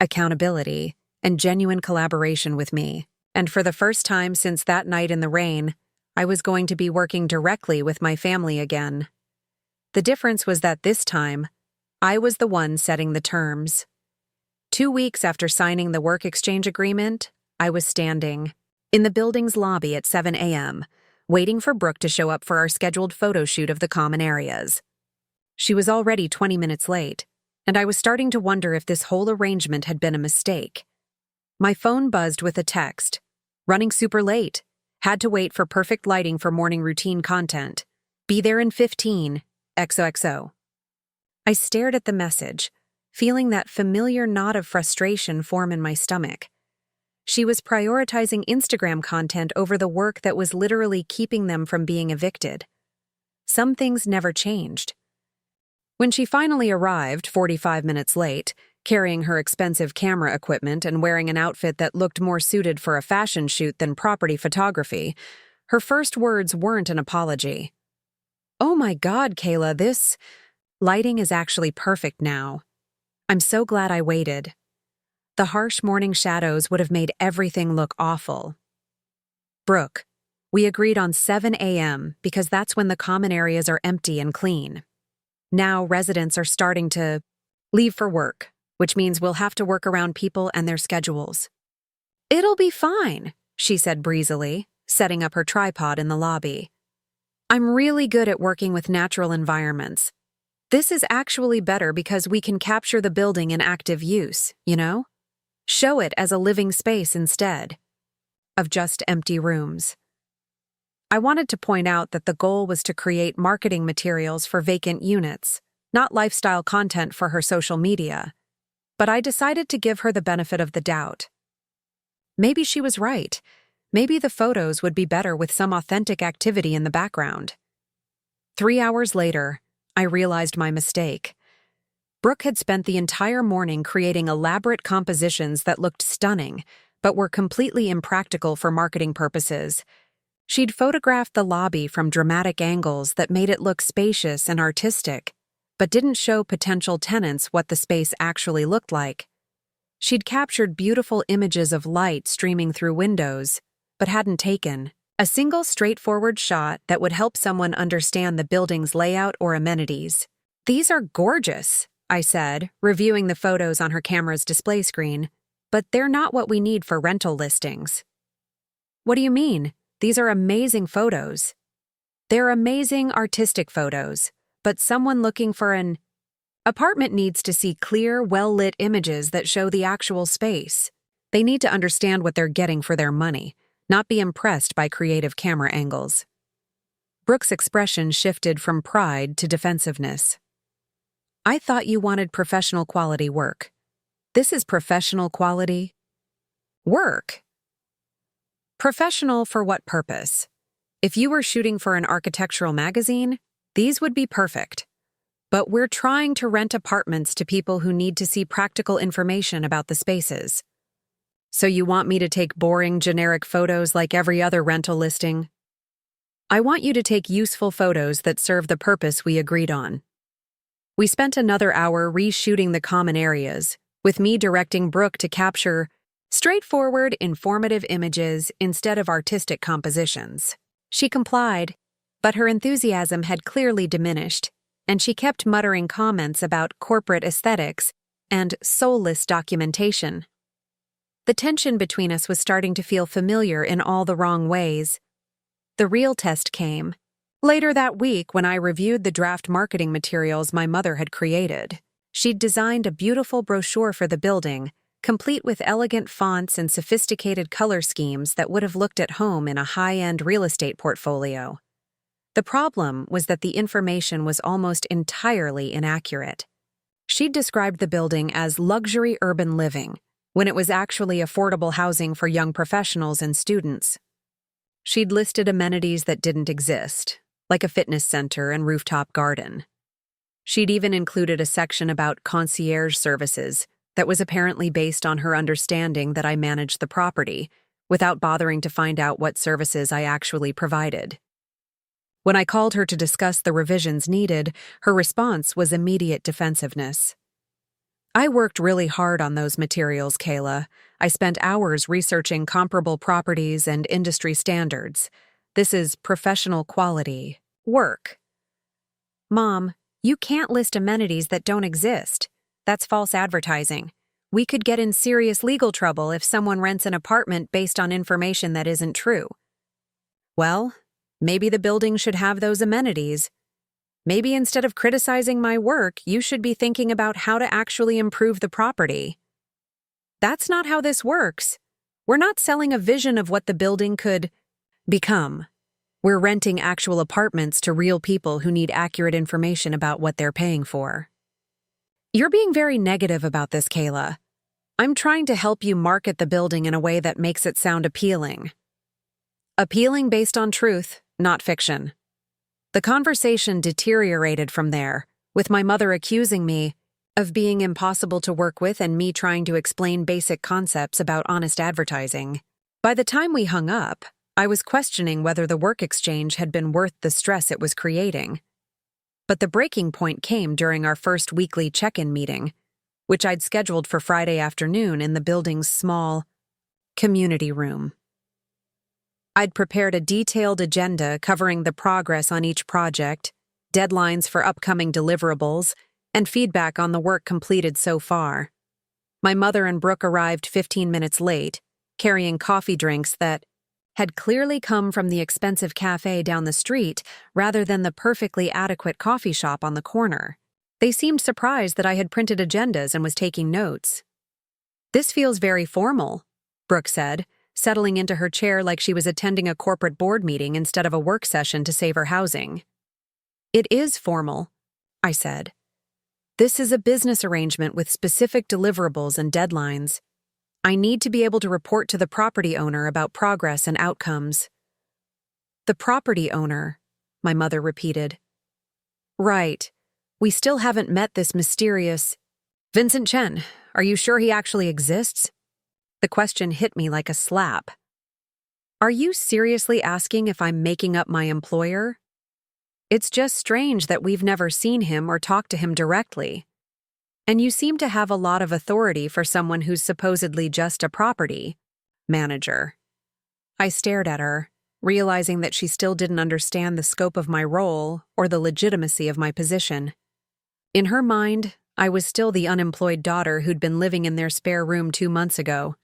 accountability, and genuine collaboration with me. And for the first time since that night in the rain, I was going to be working directly with my family again. The difference was that this time, I was the one setting the terms. 2 weeks after signing the work exchange agreement, I was standing in the building's lobby at 7 a.m., waiting for Brooke to show up for our scheduled photo shoot of the common areas. She was already 20 minutes late, and I was starting to wonder if this whole arrangement had been a mistake. My phone buzzed with a text. Running super late. Had to wait for perfect lighting for morning routine content. Be there in 15. XOXO. I stared at the message, feeling that familiar knot of frustration form in my stomach. She was prioritizing Instagram content over the work that was literally keeping them from being evicted. Some things never changed. When she finally arrived, 45 minutes late, carrying her expensive camera equipment and wearing an outfit that looked more suited for a fashion shoot than property photography, her first words weren't an apology. "Oh my God, Kayla, this lighting is actually perfect now. I'm so glad I waited. The harsh morning shadows would have made everything look awful." "Brooke, we agreed on 7 a.m. because that's when the common areas are empty and clean. Now residents are starting to leave for work, which means we'll have to work around people and their schedules." "It'll be fine," she said breezily, setting up her tripod in the lobby. "I'm really good at working with natural environments. This is actually better because we can capture the building in active use, you know? Show it as a living space instead of just empty rooms." I wanted to point out that the goal was to create marketing materials for vacant units, not lifestyle content for her social media. But I decided to give her the benefit of the doubt. Maybe she was right. Maybe the photos would be better with some authentic activity in the background. 3 hours later, I realized my mistake. Brooke had spent the entire morning creating elaborate compositions that looked stunning, but were completely impractical for marketing purposes. She'd photographed the lobby from dramatic angles that made it look spacious and artistic, but didn't show potential tenants what the space actually looked like. She'd captured beautiful images of light streaming through windows, but hadn't taken a single straightforward shot that would help someone understand the building's layout or amenities. "These are gorgeous," I said, reviewing the photos on her camera's display screen, "but they're not what we need for rental listings." "What do you mean? These are amazing photos." "They're amazing artistic photos, but someone looking for an apartment needs to see clear, well-lit images that show the actual space. They need to understand what they're getting for their money, not be impressed by creative camera angles." Brooke's expression shifted from pride to defensiveness. "I thought you wanted professional quality work. This is professional quality work." "Professional for what purpose? If you were shooting for an architectural magazine, these would be perfect. But we're trying to rent apartments to people who need to see practical information about the spaces. So you want me to take boring, generic photos like every other rental listing? I want you to take useful photos that serve the purpose we agreed on." We spent another hour reshooting the common areas, with me directing Brooke to capture straightforward, informative images instead of artistic compositions. She complied, but her enthusiasm had clearly diminished, and she kept muttering comments about corporate aesthetics and soulless documentation. The tension between us was starting to feel familiar in all the wrong ways. The real test came later that week when I reviewed the draft marketing materials my mother had created. She'd designed a beautiful brochure for the building, complete with elegant fonts and sophisticated color schemes that would have looked at home in a high-end real estate portfolio. The problem was that the information was almost entirely inaccurate. She'd described the building as luxury urban living, when it was actually affordable housing for young professionals and students. She'd listed amenities that didn't exist, like a fitness center and rooftop garden. She'd even included a section about concierge services that was apparently based on her understanding that I managed the property, without bothering to find out what services I actually provided. When I called her to discuss the revisions needed, her response was immediate defensiveness. "I worked really hard on those materials, Kayla. I spent hours researching comparable properties and industry standards. This is professional quality work." "Mom, you can't list amenities that don't exist. That's false advertising. We could get in serious legal trouble if someone rents an apartment based on information that isn't true." "Well, maybe the building should have those amenities. Maybe instead of criticizing my work, you should be thinking about how to actually improve the property." "That's not how this works. We're not selling a vision of what the building could become. We're renting actual apartments to real people who need accurate information about what they're paying for." "You're being very negative about this, Kayla. I'm trying to help you market the building in a way that makes it sound appealing. Appealing based on truth, not fiction." The conversation deteriorated from there, with my mother accusing me of being impossible to work with and me trying to explain basic concepts about honest advertising. By the time we hung up, I was questioning whether the work exchange had been worth the stress it was creating. But the breaking point came during our first weekly check-in meeting, which I'd scheduled for Friday afternoon in the building's small community room. I'd prepared a detailed agenda covering the progress on each project, deadlines for upcoming deliverables, and feedback on the work completed so far. My mother and Brooke arrived 15 minutes late, carrying coffee drinks that had clearly come from the expensive cafe down the street rather than the perfectly adequate coffee shop on the corner. They seemed surprised that I had printed agendas and was taking notes. "This feels very formal," Brooke said, settling into her chair like she was attending a corporate board meeting instead of a work session to save her housing. "It is formal," I said. "This is a business arrangement with specific deliverables and deadlines. I need to be able to report to the property owner about progress and outcomes." "The property owner," my mother repeated. "Right. We still haven't met this mysterious Vincent Chen. Are you sure he actually exists?" The question hit me like a slap. Are you seriously asking if I'm making up my employer? It's just strange that we've never seen him or talked to him directly. And you seem to have a lot of authority for someone who's supposedly just a property manager. I stared at her, realizing that she still didn't understand the scope of my role or the legitimacy of my position. In her mind, I was still the unemployed daughter who'd been living in their spare room 2 months ago.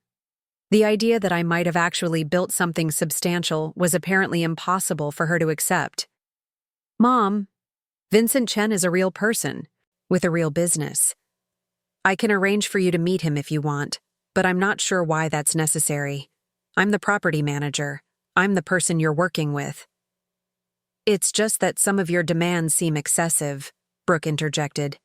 The idea that I might have actually built something substantial was apparently impossible for her to accept. Mom, Vincent Chen is a real person, with a real business. I can arrange for you to meet him if you want, but I'm not sure why that's necessary. I'm the property manager. I'm the person you're working with. It's just that some of your demands seem excessive, Brooke interjected.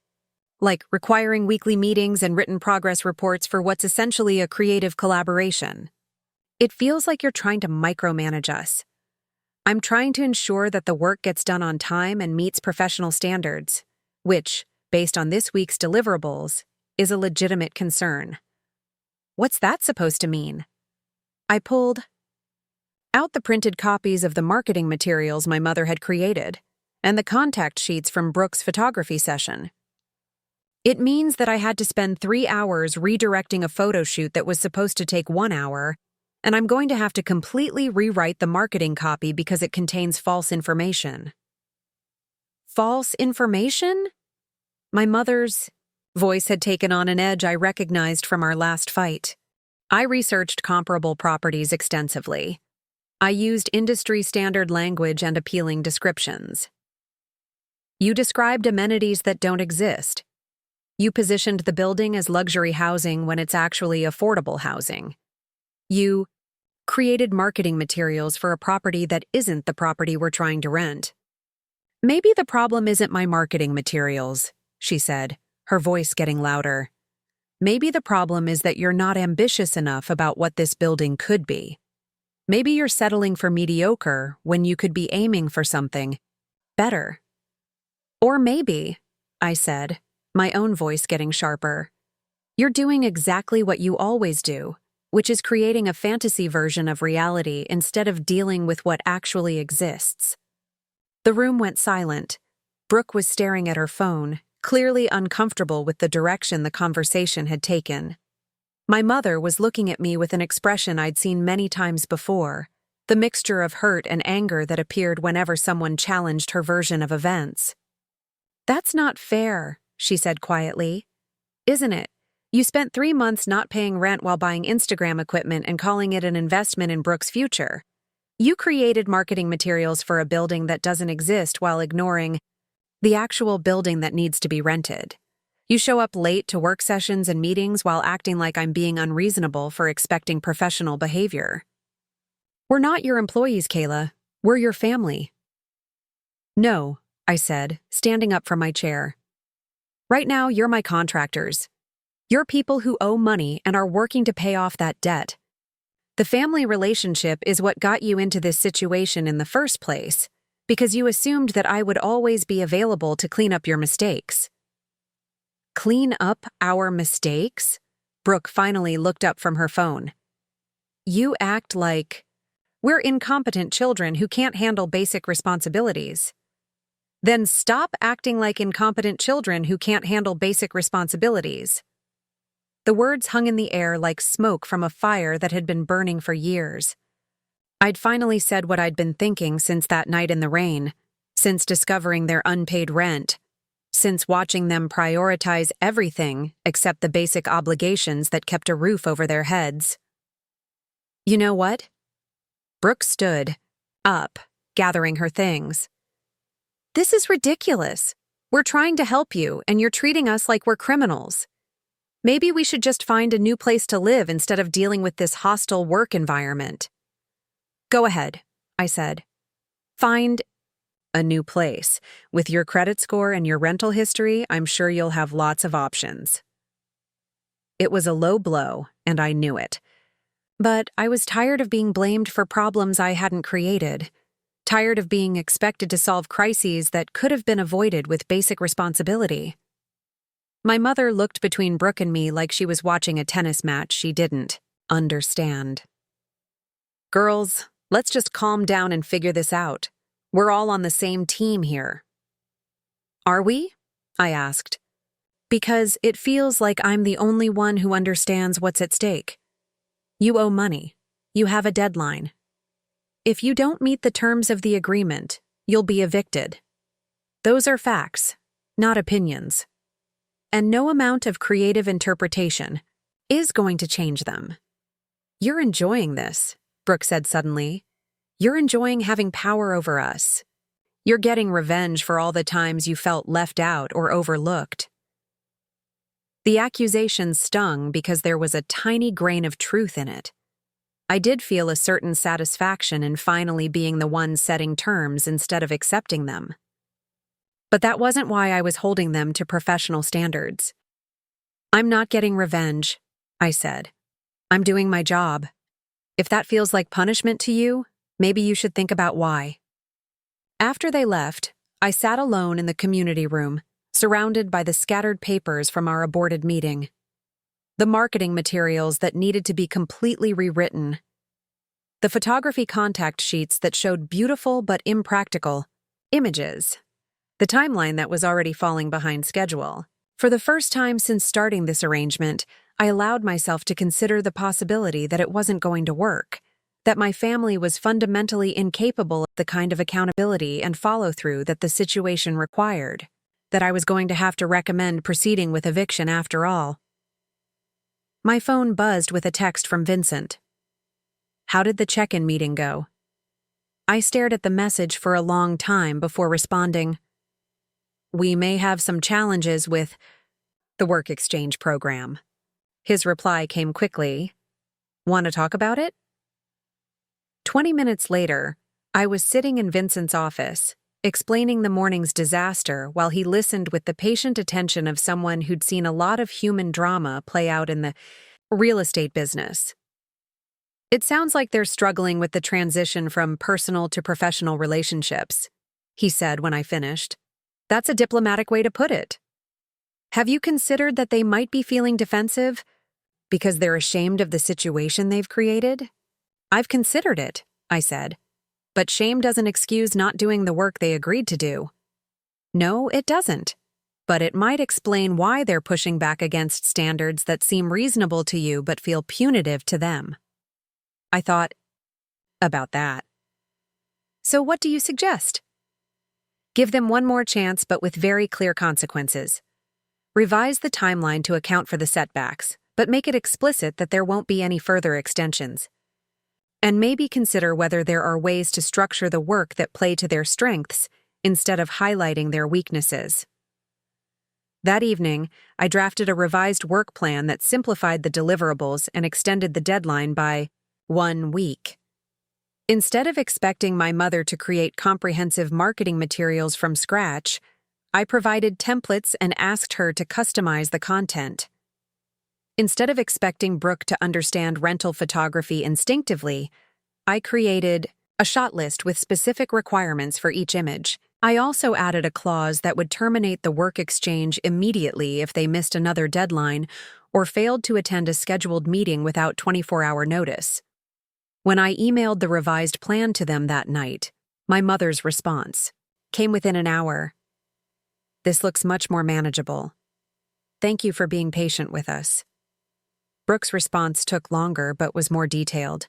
Like requiring weekly meetings and written progress reports for what's essentially a creative collaboration. It feels like you're trying to micromanage us. I'm trying to ensure that the work gets done on time and meets professional standards, which, based on this week's deliverables, is a legitimate concern. What's that supposed to mean? I pulled out the printed copies of the marketing materials my mother had created and the contact sheets from Brooke's photography session. It means that I had to spend 3 hours redirecting a photo shoot that was supposed to take 1 hour, and I'm going to have to completely rewrite the marketing copy because it contains false information. False information? My mother's voice had taken on an edge I recognized from our last fight. I researched comparable properties extensively. I used industry-standard language and appealing descriptions. You described amenities that don't exist. You positioned the building as luxury housing when it's actually affordable housing. You created marketing materials for a property that isn't the property we're trying to rent. Maybe the problem isn't my marketing materials, she said, her voice getting louder. Maybe the problem is that you're not ambitious enough about what this building could be. Maybe you're settling for mediocre when you could be aiming for something better. Or maybe, I said, my own voice getting sharper, you're doing exactly what you always do, which is creating a fantasy version of reality instead of dealing with what actually exists. The room went silent. Brooke was staring at her phone, clearly uncomfortable with the direction the conversation had taken. My mother was looking at me with an expression I'd seen many times before, the mixture of hurt and anger that appeared whenever someone challenged her version of events. That's not fair, she said quietly. Isn't it? You spent 3 months not paying rent while buying Instagram equipment and calling it an investment in Brooke's future. You created marketing materials for a building that doesn't exist while ignoring the actual building that needs to be rented. You show up late to work sessions and meetings while acting like I'm being unreasonable for expecting professional behavior. We're not your employees, Kayla. We're your family. No, I said, standing up from my chair. Right now, you're my contractors. You're people who owe money and are working to pay off that debt. The family relationship is what got you into this situation in the first place, because you assumed that I would always be available to clean up your mistakes. Clean up our mistakes? Brooke finally looked up from her phone. You act like we're incompetent children who can't handle basic responsibilities. Then stop acting like incompetent children who can't handle basic responsibilities. The words hung in the air like smoke from a fire that had been burning for years. I'd finally said what I'd been thinking since that night in the rain, since discovering their unpaid rent, since watching them prioritize everything except the basic obligations that kept a roof over their heads. You know what? Brooke stood up, gathering her things. This is ridiculous. We're trying to help you, and you're treating us like we're criminals. Maybe we should just find a new place to live instead of dealing with this hostile work environment. Go ahead, I said. Find a new place. With your credit score and your rental history, I'm sure you'll have lots of options. It was a low blow, and I knew it. But I was tired of being blamed for problems I hadn't created. Tired of being expected to solve crises that could have been avoided with basic responsibility. My mother looked between Brooke and me like she was watching a tennis match she didn't understand. Girls, Let's just calm down and figure this out. We're all on the same team here. Are we? I asked. Because it feels like I'm the only one who understands what's at stake. You owe money. You have a deadline. If you don't meet the terms of the agreement, you'll be evicted. Those are facts, not opinions. And no amount of creative interpretation is going to change them. You're enjoying this, Brooke said suddenly. You're enjoying having power over us. You're getting revenge for all the times you felt left out or overlooked. The accusation stung because there was a tiny grain of truth in it. I did feel a certain satisfaction in finally being the one setting terms instead of accepting them. But that wasn't why I was holding them to professional standards. I'm not getting revenge, I said. I'm doing my job. If that feels like punishment to you, maybe you should think about why. After they left, I sat alone in the community room, surrounded by the scattered papers from our aborted meeting. The marketing materials that needed to be completely rewritten. The photography contact sheets that showed beautiful but impractical images. The timeline that was already falling behind schedule. For the first time since starting this arrangement, I allowed myself to consider the possibility that it wasn't going to work, that my family was fundamentally incapable of the kind of accountability and follow-through that the situation required, that I was going to have to recommend proceeding with eviction after all. My phone buzzed with a text from Vincent. How did the check-in meeting go? I stared at the message for a long time before responding. We may have some challenges with the work exchange program. His reply came quickly. Want to talk about it? 20 minutes later, I was sitting in Vincent's office, explaining the morning's disaster while he listened with the patient attention of someone who'd seen a lot of human drama play out in the real estate business. It sounds like they're struggling with the transition from personal to professional relationships, he said when I finished. That's a diplomatic way to put it. Have you considered that they might be feeling defensive because they're ashamed of the situation they've created? I've considered it, I said. But shame doesn't excuse not doing the work they agreed to do. No, it doesn't. But it might explain why they're pushing back against standards that seem reasonable to you but feel punitive to them. I thought about that. So what do you suggest? Give them one more chance, but with very clear consequences. Revise the timeline to account for the setbacks, but make it explicit that there won't be any further extensions. And maybe consider whether there are ways to structure the work that play to their strengths instead of highlighting their weaknesses. That evening, I drafted a revised work plan that simplified the deliverables and extended the deadline by 1 week. Instead of expecting my mother to create comprehensive marketing materials from scratch, I provided templates and asked her to customize the content. Instead of expecting Brooke to understand rental photography instinctively, I created a shot list with specific requirements for each image. I also added a clause that would terminate the work exchange immediately if they missed another deadline or failed to attend a scheduled meeting without 24-hour notice. When I emailed the revised plan to them that night, my mother's response came within an hour. This looks much more manageable. Thank you for being patient with us. Brooke's response took longer but was more detailed.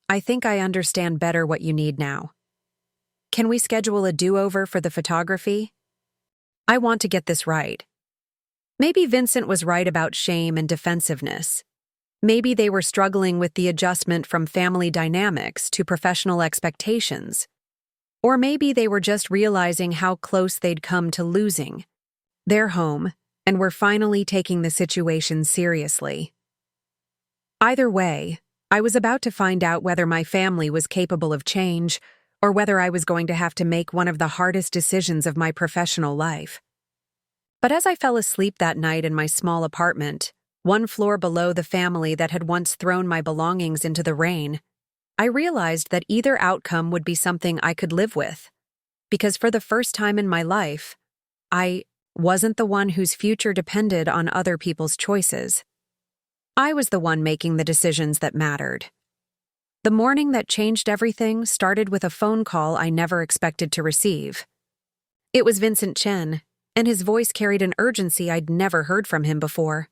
I think I understand better what you need now. Can we schedule a do-over for the photography? I want to get this right. Maybe Vincent was right about shame and defensiveness. Maybe they were struggling with the adjustment from family dynamics to professional expectations. Or maybe they were just realizing how close they'd come to losing their home and were finally taking the situation seriously. Either way, I was about to find out whether my family was capable of change or whether I was going to have to make one of the hardest decisions of my professional life. But as I fell asleep that night in my small apartment, 1 floor below the family that had once thrown my belongings into the rain, I realized that either outcome would be something I could live with, because for the first time in my life, I wasn't the one whose future depended on other people's choices. I was the one making the decisions that mattered. The morning that changed everything started with a phone call I never expected to receive. It was Vincent Chen, and his voice carried an urgency I'd never heard from him before.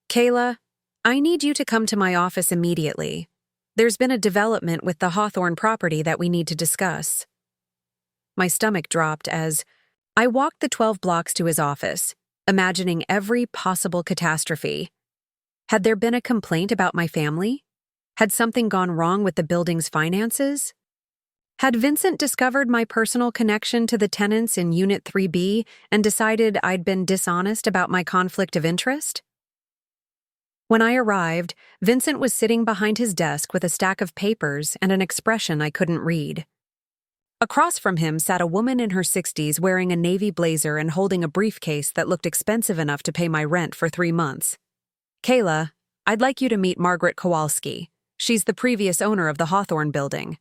"Kayla, I need you to come to my office immediately. There's been a development with the Hawthorne property that we need to discuss." My stomach dropped as I walked the 12 blocks to his office, imagining every possible catastrophe. Had there been a complaint about my family? Had something gone wrong with the building's finances? Had Vincent discovered my personal connection to the tenants in Unit 3B and decided I'd been dishonest about my conflict of interest? When I arrived, Vincent was sitting behind his desk with a stack of papers and an expression I couldn't read. Across from him sat a woman in her 60s wearing a navy blazer and holding a briefcase that looked expensive enough to pay my rent for 3 months. "Kayla, I'd like you to meet Margaret Kowalski. She's the previous owner of the Hawthorne building."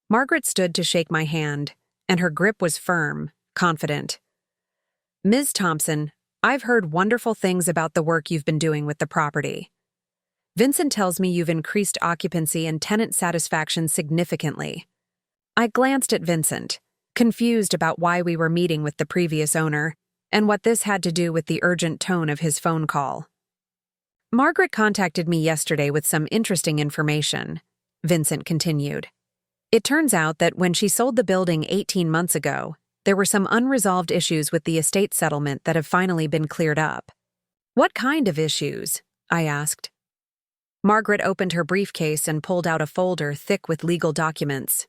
Margaret stood to shake my hand, and her grip was firm, confident. "Ms. Thompson, I've heard wonderful things about the work you've been doing with the property. Vincent tells me you've increased occupancy and tenant satisfaction significantly." I glanced at Vincent, confused about why we were meeting with the previous owner and what this had to do with the urgent tone of his phone call. "Margaret contacted me yesterday with some interesting information," Vincent continued. "It turns out that when she sold the building 18 months ago, there were some unresolved issues with the estate settlement that have finally been cleared up." "What kind of issues?" I asked. Margaret opened her briefcase and pulled out a folder thick with legal documents.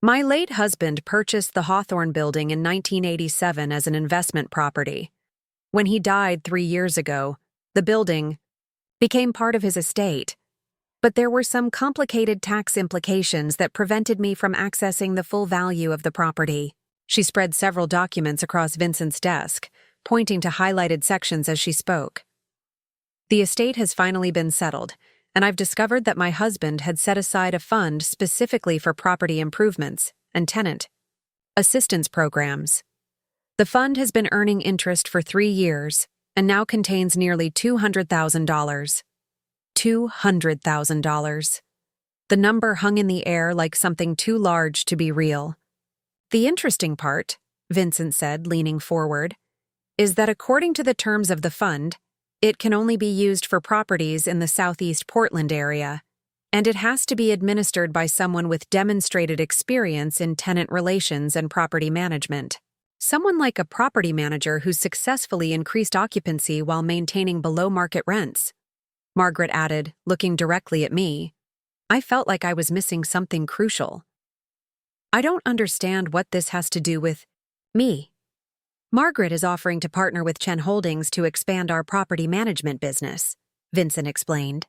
"My late husband purchased the Hawthorne building in 1987 as an investment property. When he died 3 years ago, the building became part of his estate. But there were some complicated tax implications that prevented me from accessing the full value of the property." She spread several documents across Vincent's desk, pointing to highlighted sections as she spoke. "The estate has finally been settled, and I've discovered that my husband had set aside a fund specifically for property improvements and tenant assistance programs. The fund has been earning interest for 3 years and now contains nearly $200,000. $200,000. The number hung in the air like something too large to be real. "The interesting part," Vincent said, leaning forward, "is that according to the terms of the fund, it can only be used for properties in the Southeast Portland area, and it has to be administered by someone with demonstrated experience in tenant relations and property management. Someone like a property manager who's successfully increased occupancy while maintaining below-market rents," Margaret added, looking directly at me. I felt like I was missing something crucial. "I don't understand what this has to do with me." "Margaret is offering to partner with Chen Holdings to expand our property management business," Vincent explained.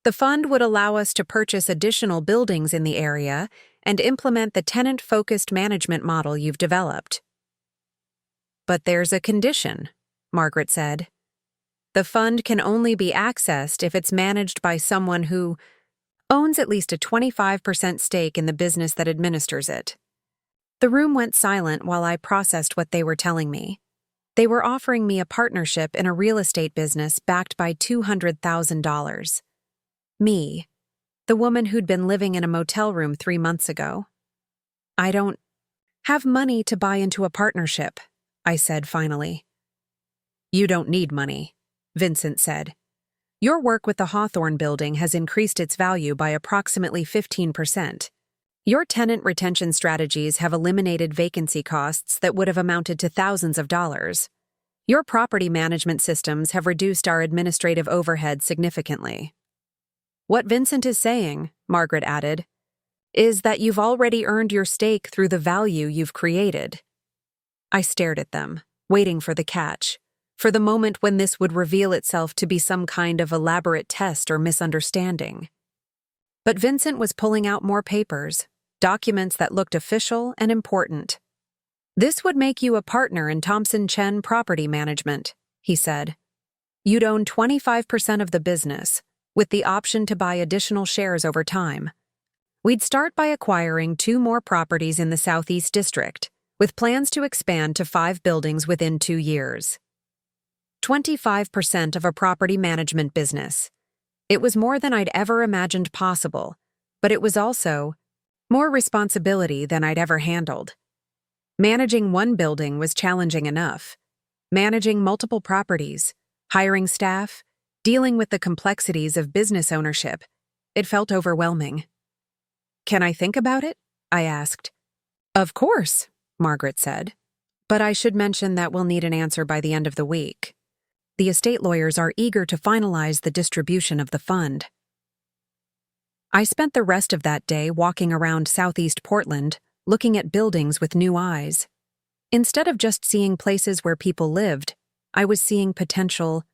"The fund would allow us to purchase additional buildings in the area and implement the tenant-focused management model you've developed." "But there's a condition," Margaret said. "The fund can only be accessed if it's managed by someone who owns at least a 25% stake in the business that administers it." The room went silent while I processed what they were telling me. They were offering me a partnership in a real estate business backed by $200,000. Me, the woman who'd been living in a motel room 3 months ago. "I don't have money to buy into a partnership," I said finally. "You don't need money," Vincent said. "Your work with the Hawthorne building has increased its value by approximately 15%. Your tenant retention strategies have eliminated vacancy costs that would have amounted to thousands of dollars. Your property management systems have reduced our administrative overhead significantly." "What Vincent is saying," Margaret added, "is that you've already earned your stake through the value you've created." I stared at them, waiting for the catch, for the moment when this would reveal itself to be some kind of elaborate test or misunderstanding. But Vincent was pulling out more papers, documents that looked official and important. "This would make you a partner in Thompson Chen Property Management," he said. "You'd own 25% of the business, with the option to buy additional shares over time. We'd start by acquiring 2 more properties in the Southeast District, with plans to expand to 5 buildings within 2 years. 25% of a property management business. It was more than I'd ever imagined possible, but it was also more responsibility than I'd ever handled. Managing one building was challenging enough. Managing multiple properties, hiring staff, dealing with the complexities of business ownership, it felt overwhelming. "Can I think about it?" I asked. "Of course," Margaret said. "But I should mention that we'll need an answer by the end of the week. The estate lawyers are eager to finalize the distribution of the fund." I spent the rest of that day walking around Southeast Portland, looking at buildings with new eyes. Instead of just seeing places where people lived, I was seeing potential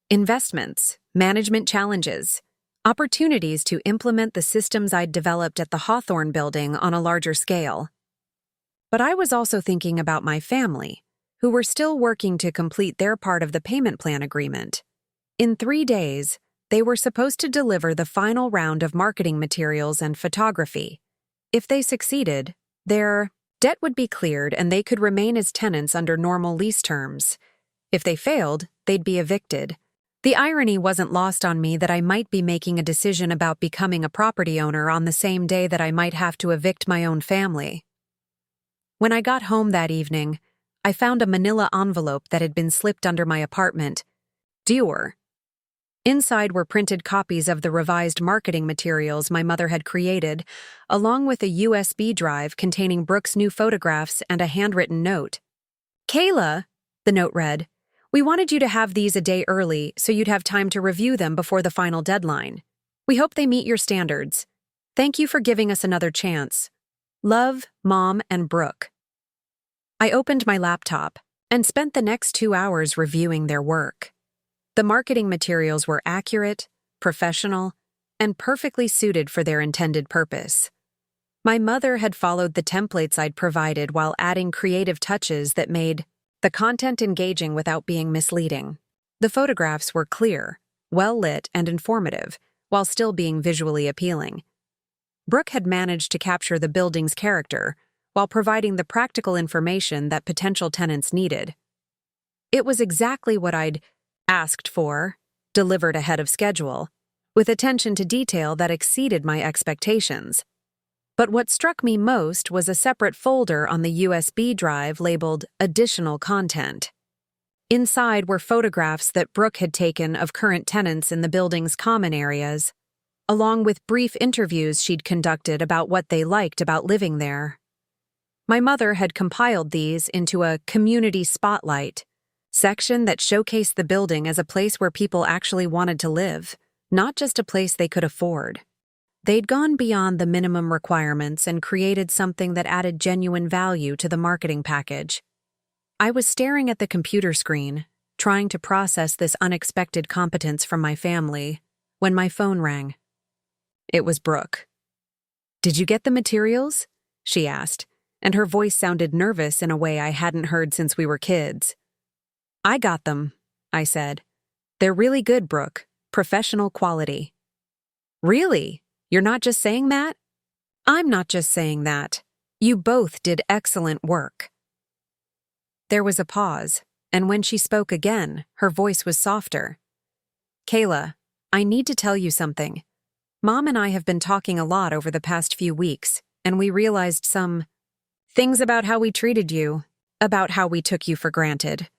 investments, management challenges, opportunities to implement the systems I'd developed at the Hawthorne building on a larger scale. But I was also thinking about my family, who were still working to complete their part of the payment plan agreement. In 3 days, they were supposed to deliver the final round of marketing materials and photography. If they succeeded, their debt would be cleared and they could remain as tenants under normal lease terms. If they failed, they'd be evicted. The irony wasn't lost on me that I might be making a decision about becoming a property owner on the same day that I might have to evict my own family. When I got home that evening, I found a manila envelope that had been slipped under my apartment. Dior. Inside were printed copies of the revised marketing materials my mother had created, along with a USB drive containing Brooke's new photographs and a handwritten note. "Kayla," the note read, "we wanted you to have these a day early so you'd have time to review them before the final deadline. We hope they meet your standards. Thank you for giving us another chance. Love, Mom and Brooke." I opened my laptop and spent the next 2 hours reviewing their work. The marketing materials were accurate, professional, and perfectly suited for their intended purpose. My mother had followed the templates I'd provided while adding creative touches that made the content engaging without being misleading. The photographs were clear, well-lit, and informative, while still being visually appealing. Brooke had managed to capture the building's character while providing the practical information that potential tenants needed. It was exactly what I'd asked for, delivered ahead of schedule, with attention to detail that exceeded my expectations. But what struck me most was a separate folder on the USB drive labeled Additional Content. Inside were photographs that Brooke had taken of current tenants in the building's common areas, along with brief interviews she'd conducted about what they liked about living there. My mother had compiled these into a community spotlight section that showcased the building as a place where people actually wanted to live, not just a place they could afford. They'd gone beyond the minimum requirements and created something that added genuine value to the marketing package. I was staring at the computer screen, trying to process this unexpected competence from my family, when my phone rang. It was Brooke. "Did you get the materials?" she asked, and her voice sounded nervous in a way I hadn't heard since we were kids. "I got them," I said. "They're really good, Brooke. Professional quality." "Really? You're not just saying that?" "I'm not just saying that. You both did excellent work." There was a pause, and when she spoke again, her voice was softer. "Kayla, I need to tell you something. Mom and I have been talking a lot over the past few weeks, and we realized some things about how we treated you, about how we took you for granted."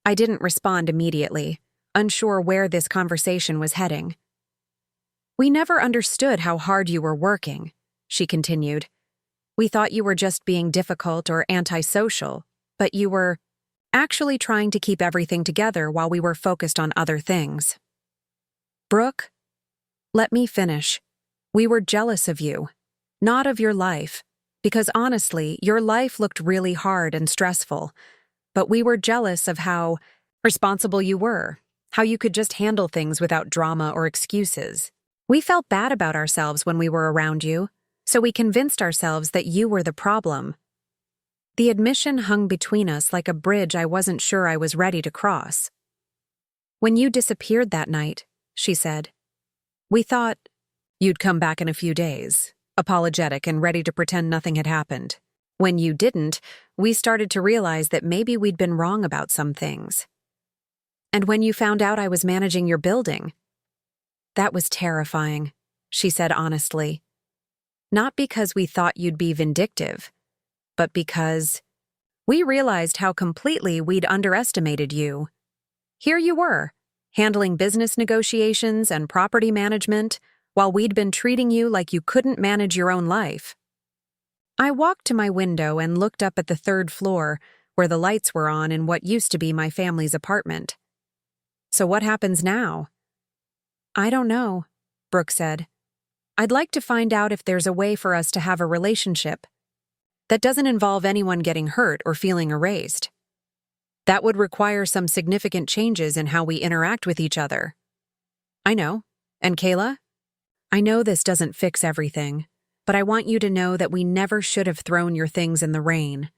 I didn't respond immediately, unsure where this conversation was heading. "We never understood how hard you were working," she continued. "We thought you were just being difficult or antisocial, but you were actually trying to keep everything together while we were focused on other things." "Brooke, let me finish. We were jealous of you, not of your life, because honestly, your life looked really hard and stressful. But we were jealous of how responsible you were, how you could just handle things without drama or excuses. We felt bad about ourselves when we were around you, so we convinced ourselves that you were the problem." The admission hung between us like a bridge I wasn't sure I was ready to cross. "When you disappeared that night," she said, "we thought you'd come back in a few days, apologetic and ready to pretend nothing had happened. When you didn't, we started to realize that maybe we'd been wrong about some things. And when you found out I was managing your building, that was terrifying," she said honestly. Not because we thought you'd be vindictive, but because we realized how completely we'd underestimated you. Here you were, handling business negotiations and property management, while we'd been treating you like you couldn't manage your own life. I walked to my window and looked up at the third floor, where the lights were on in what used to be my family's apartment. So what happens now? I don't know, Brooke said. I'd like to find out if there's a way for us to have a relationship that doesn't involve anyone getting hurt or feeling erased. That would require some significant changes in how we interact with each other. I know. And Kayla? I know this doesn't fix everything, but I want you to know that we never should have thrown your things in the rain.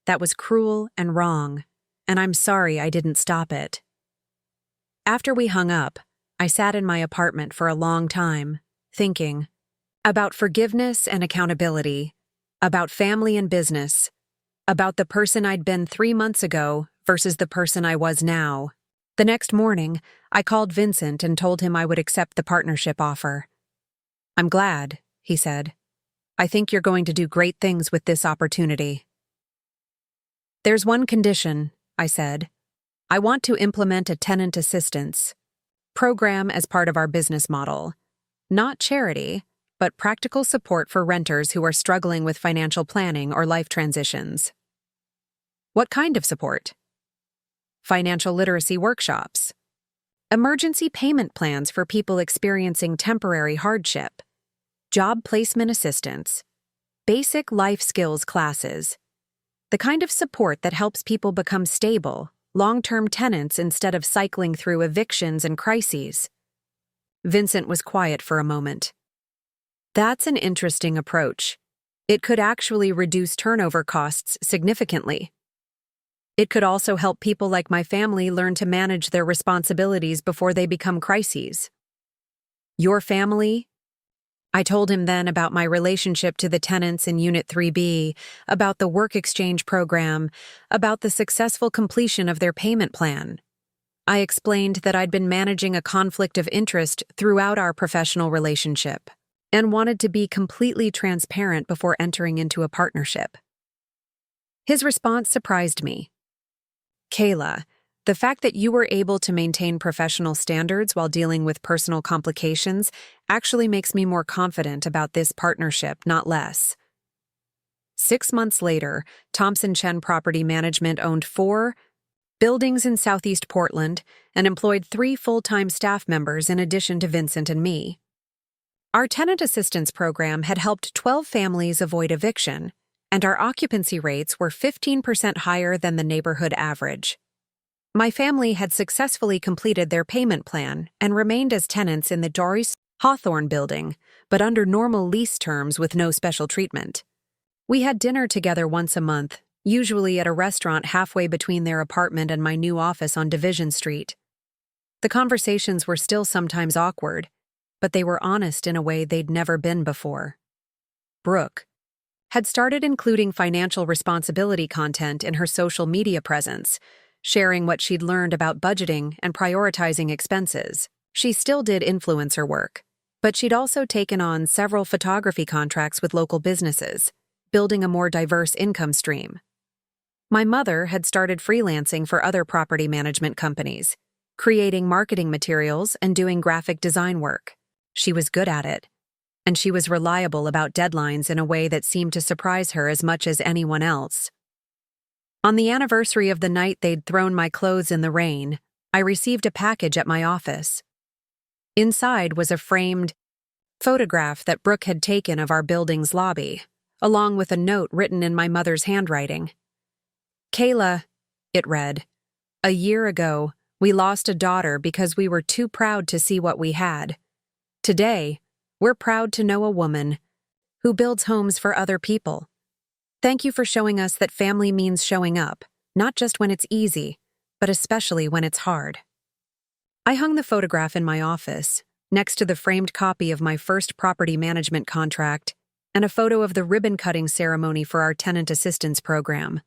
That was cruel and wrong, and I'm sorry I didn't stop it. After we hung up, I sat in my apartment for a long time, thinking about forgiveness and accountability, about family and business, about the person I'd been 3 months ago versus the person I was now. The next morning, I called Vincent and told him I would accept the partnership offer. I'm glad, he said. I think you're going to do great things with this opportunity. There's one condition, I said. I want to implement a tenant assistance program as part of our business model. Not charity, but practical support for renters who are struggling with financial planning or life transitions. What kind of support? Financial literacy workshops. Emergency payment plans for people experiencing temporary hardship. Job placement assistance. Basic life skills classes. The kind of support that helps people become stable, long-term tenants instead of cycling through evictions and crises. Vincent was quiet for a moment. That's an interesting approach. It could actually reduce turnover costs significantly. It could also help people like my family learn to manage their responsibilities before they become crises. Your family? I told him then about my relationship to the tenants in Unit 3B, about the work exchange program, about the successful completion of their payment plan. I explained that I'd been managing a conflict of interest throughout our professional relationship and wanted to be completely transparent before entering into a partnership. His response surprised me. Kayla, the fact that you were able to maintain professional standards while dealing with personal complications actually makes me more confident about this partnership, not less. 6 months later, Thompson Chen Property Management owned 4 buildings in Southeast Portland and employed 3 full-time staff members in addition to Vincent and me. Our tenant assistance program had helped 12 families avoid eviction, and our occupancy rates were 15% higher than the neighborhood average. My family had successfully completed their payment plan and remained as tenants in the Doris Hawthorne building, but under normal lease terms with no special treatment. We had dinner together once a month, usually at a restaurant halfway between their apartment and my new office on Division Street. The conversations were still sometimes awkward, but they were honest in a way they'd never been before. Brooke had started including financial responsibility content in her social media presence, sharing what she'd learned about budgeting and prioritizing expenses. She still did influencer work, but she'd also taken on several photography contracts with local businesses, building a more diverse income stream. My mother had started freelancing for other property management companies, creating marketing materials and doing graphic design work. She was good at it, and she was reliable about deadlines in a way that seemed to surprise her as much as anyone else. On the anniversary of the night they'd thrown my clothes in the rain, I received a package at my office. Inside was a framed photograph that Brooke had taken of our building's lobby, along with a note written in my mother's handwriting. Kayla, it read, "A year ago, we lost a daughter because we were too proud to see what we had. Today, we're proud to know a woman who builds homes for other people. Thank you for showing us that family means showing up, not just when it's easy, but especially when it's hard." I hung the photograph in my office, next to the framed copy of my first property management contract and a photo of the ribbon-cutting ceremony for our tenant assistance program.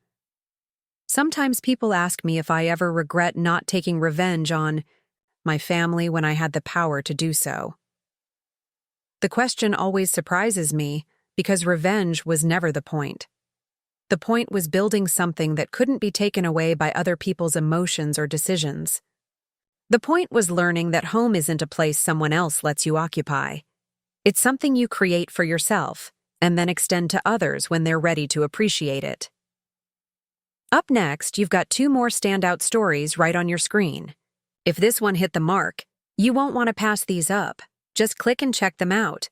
Sometimes people ask me if I ever regret not taking revenge on my family when I had the power to do so. The question always surprises me because revenge was never the point. The point was building something that couldn't be taken away by other people's emotions or decisions. The point was learning that home isn't a place someone else lets you occupy. It's something you create for yourself and then extend to others when they're ready to appreciate it. Up next, you've got 2 more standout stories right on your screen. If this one hit the mark, you won't want to pass these up. Just click and check them out.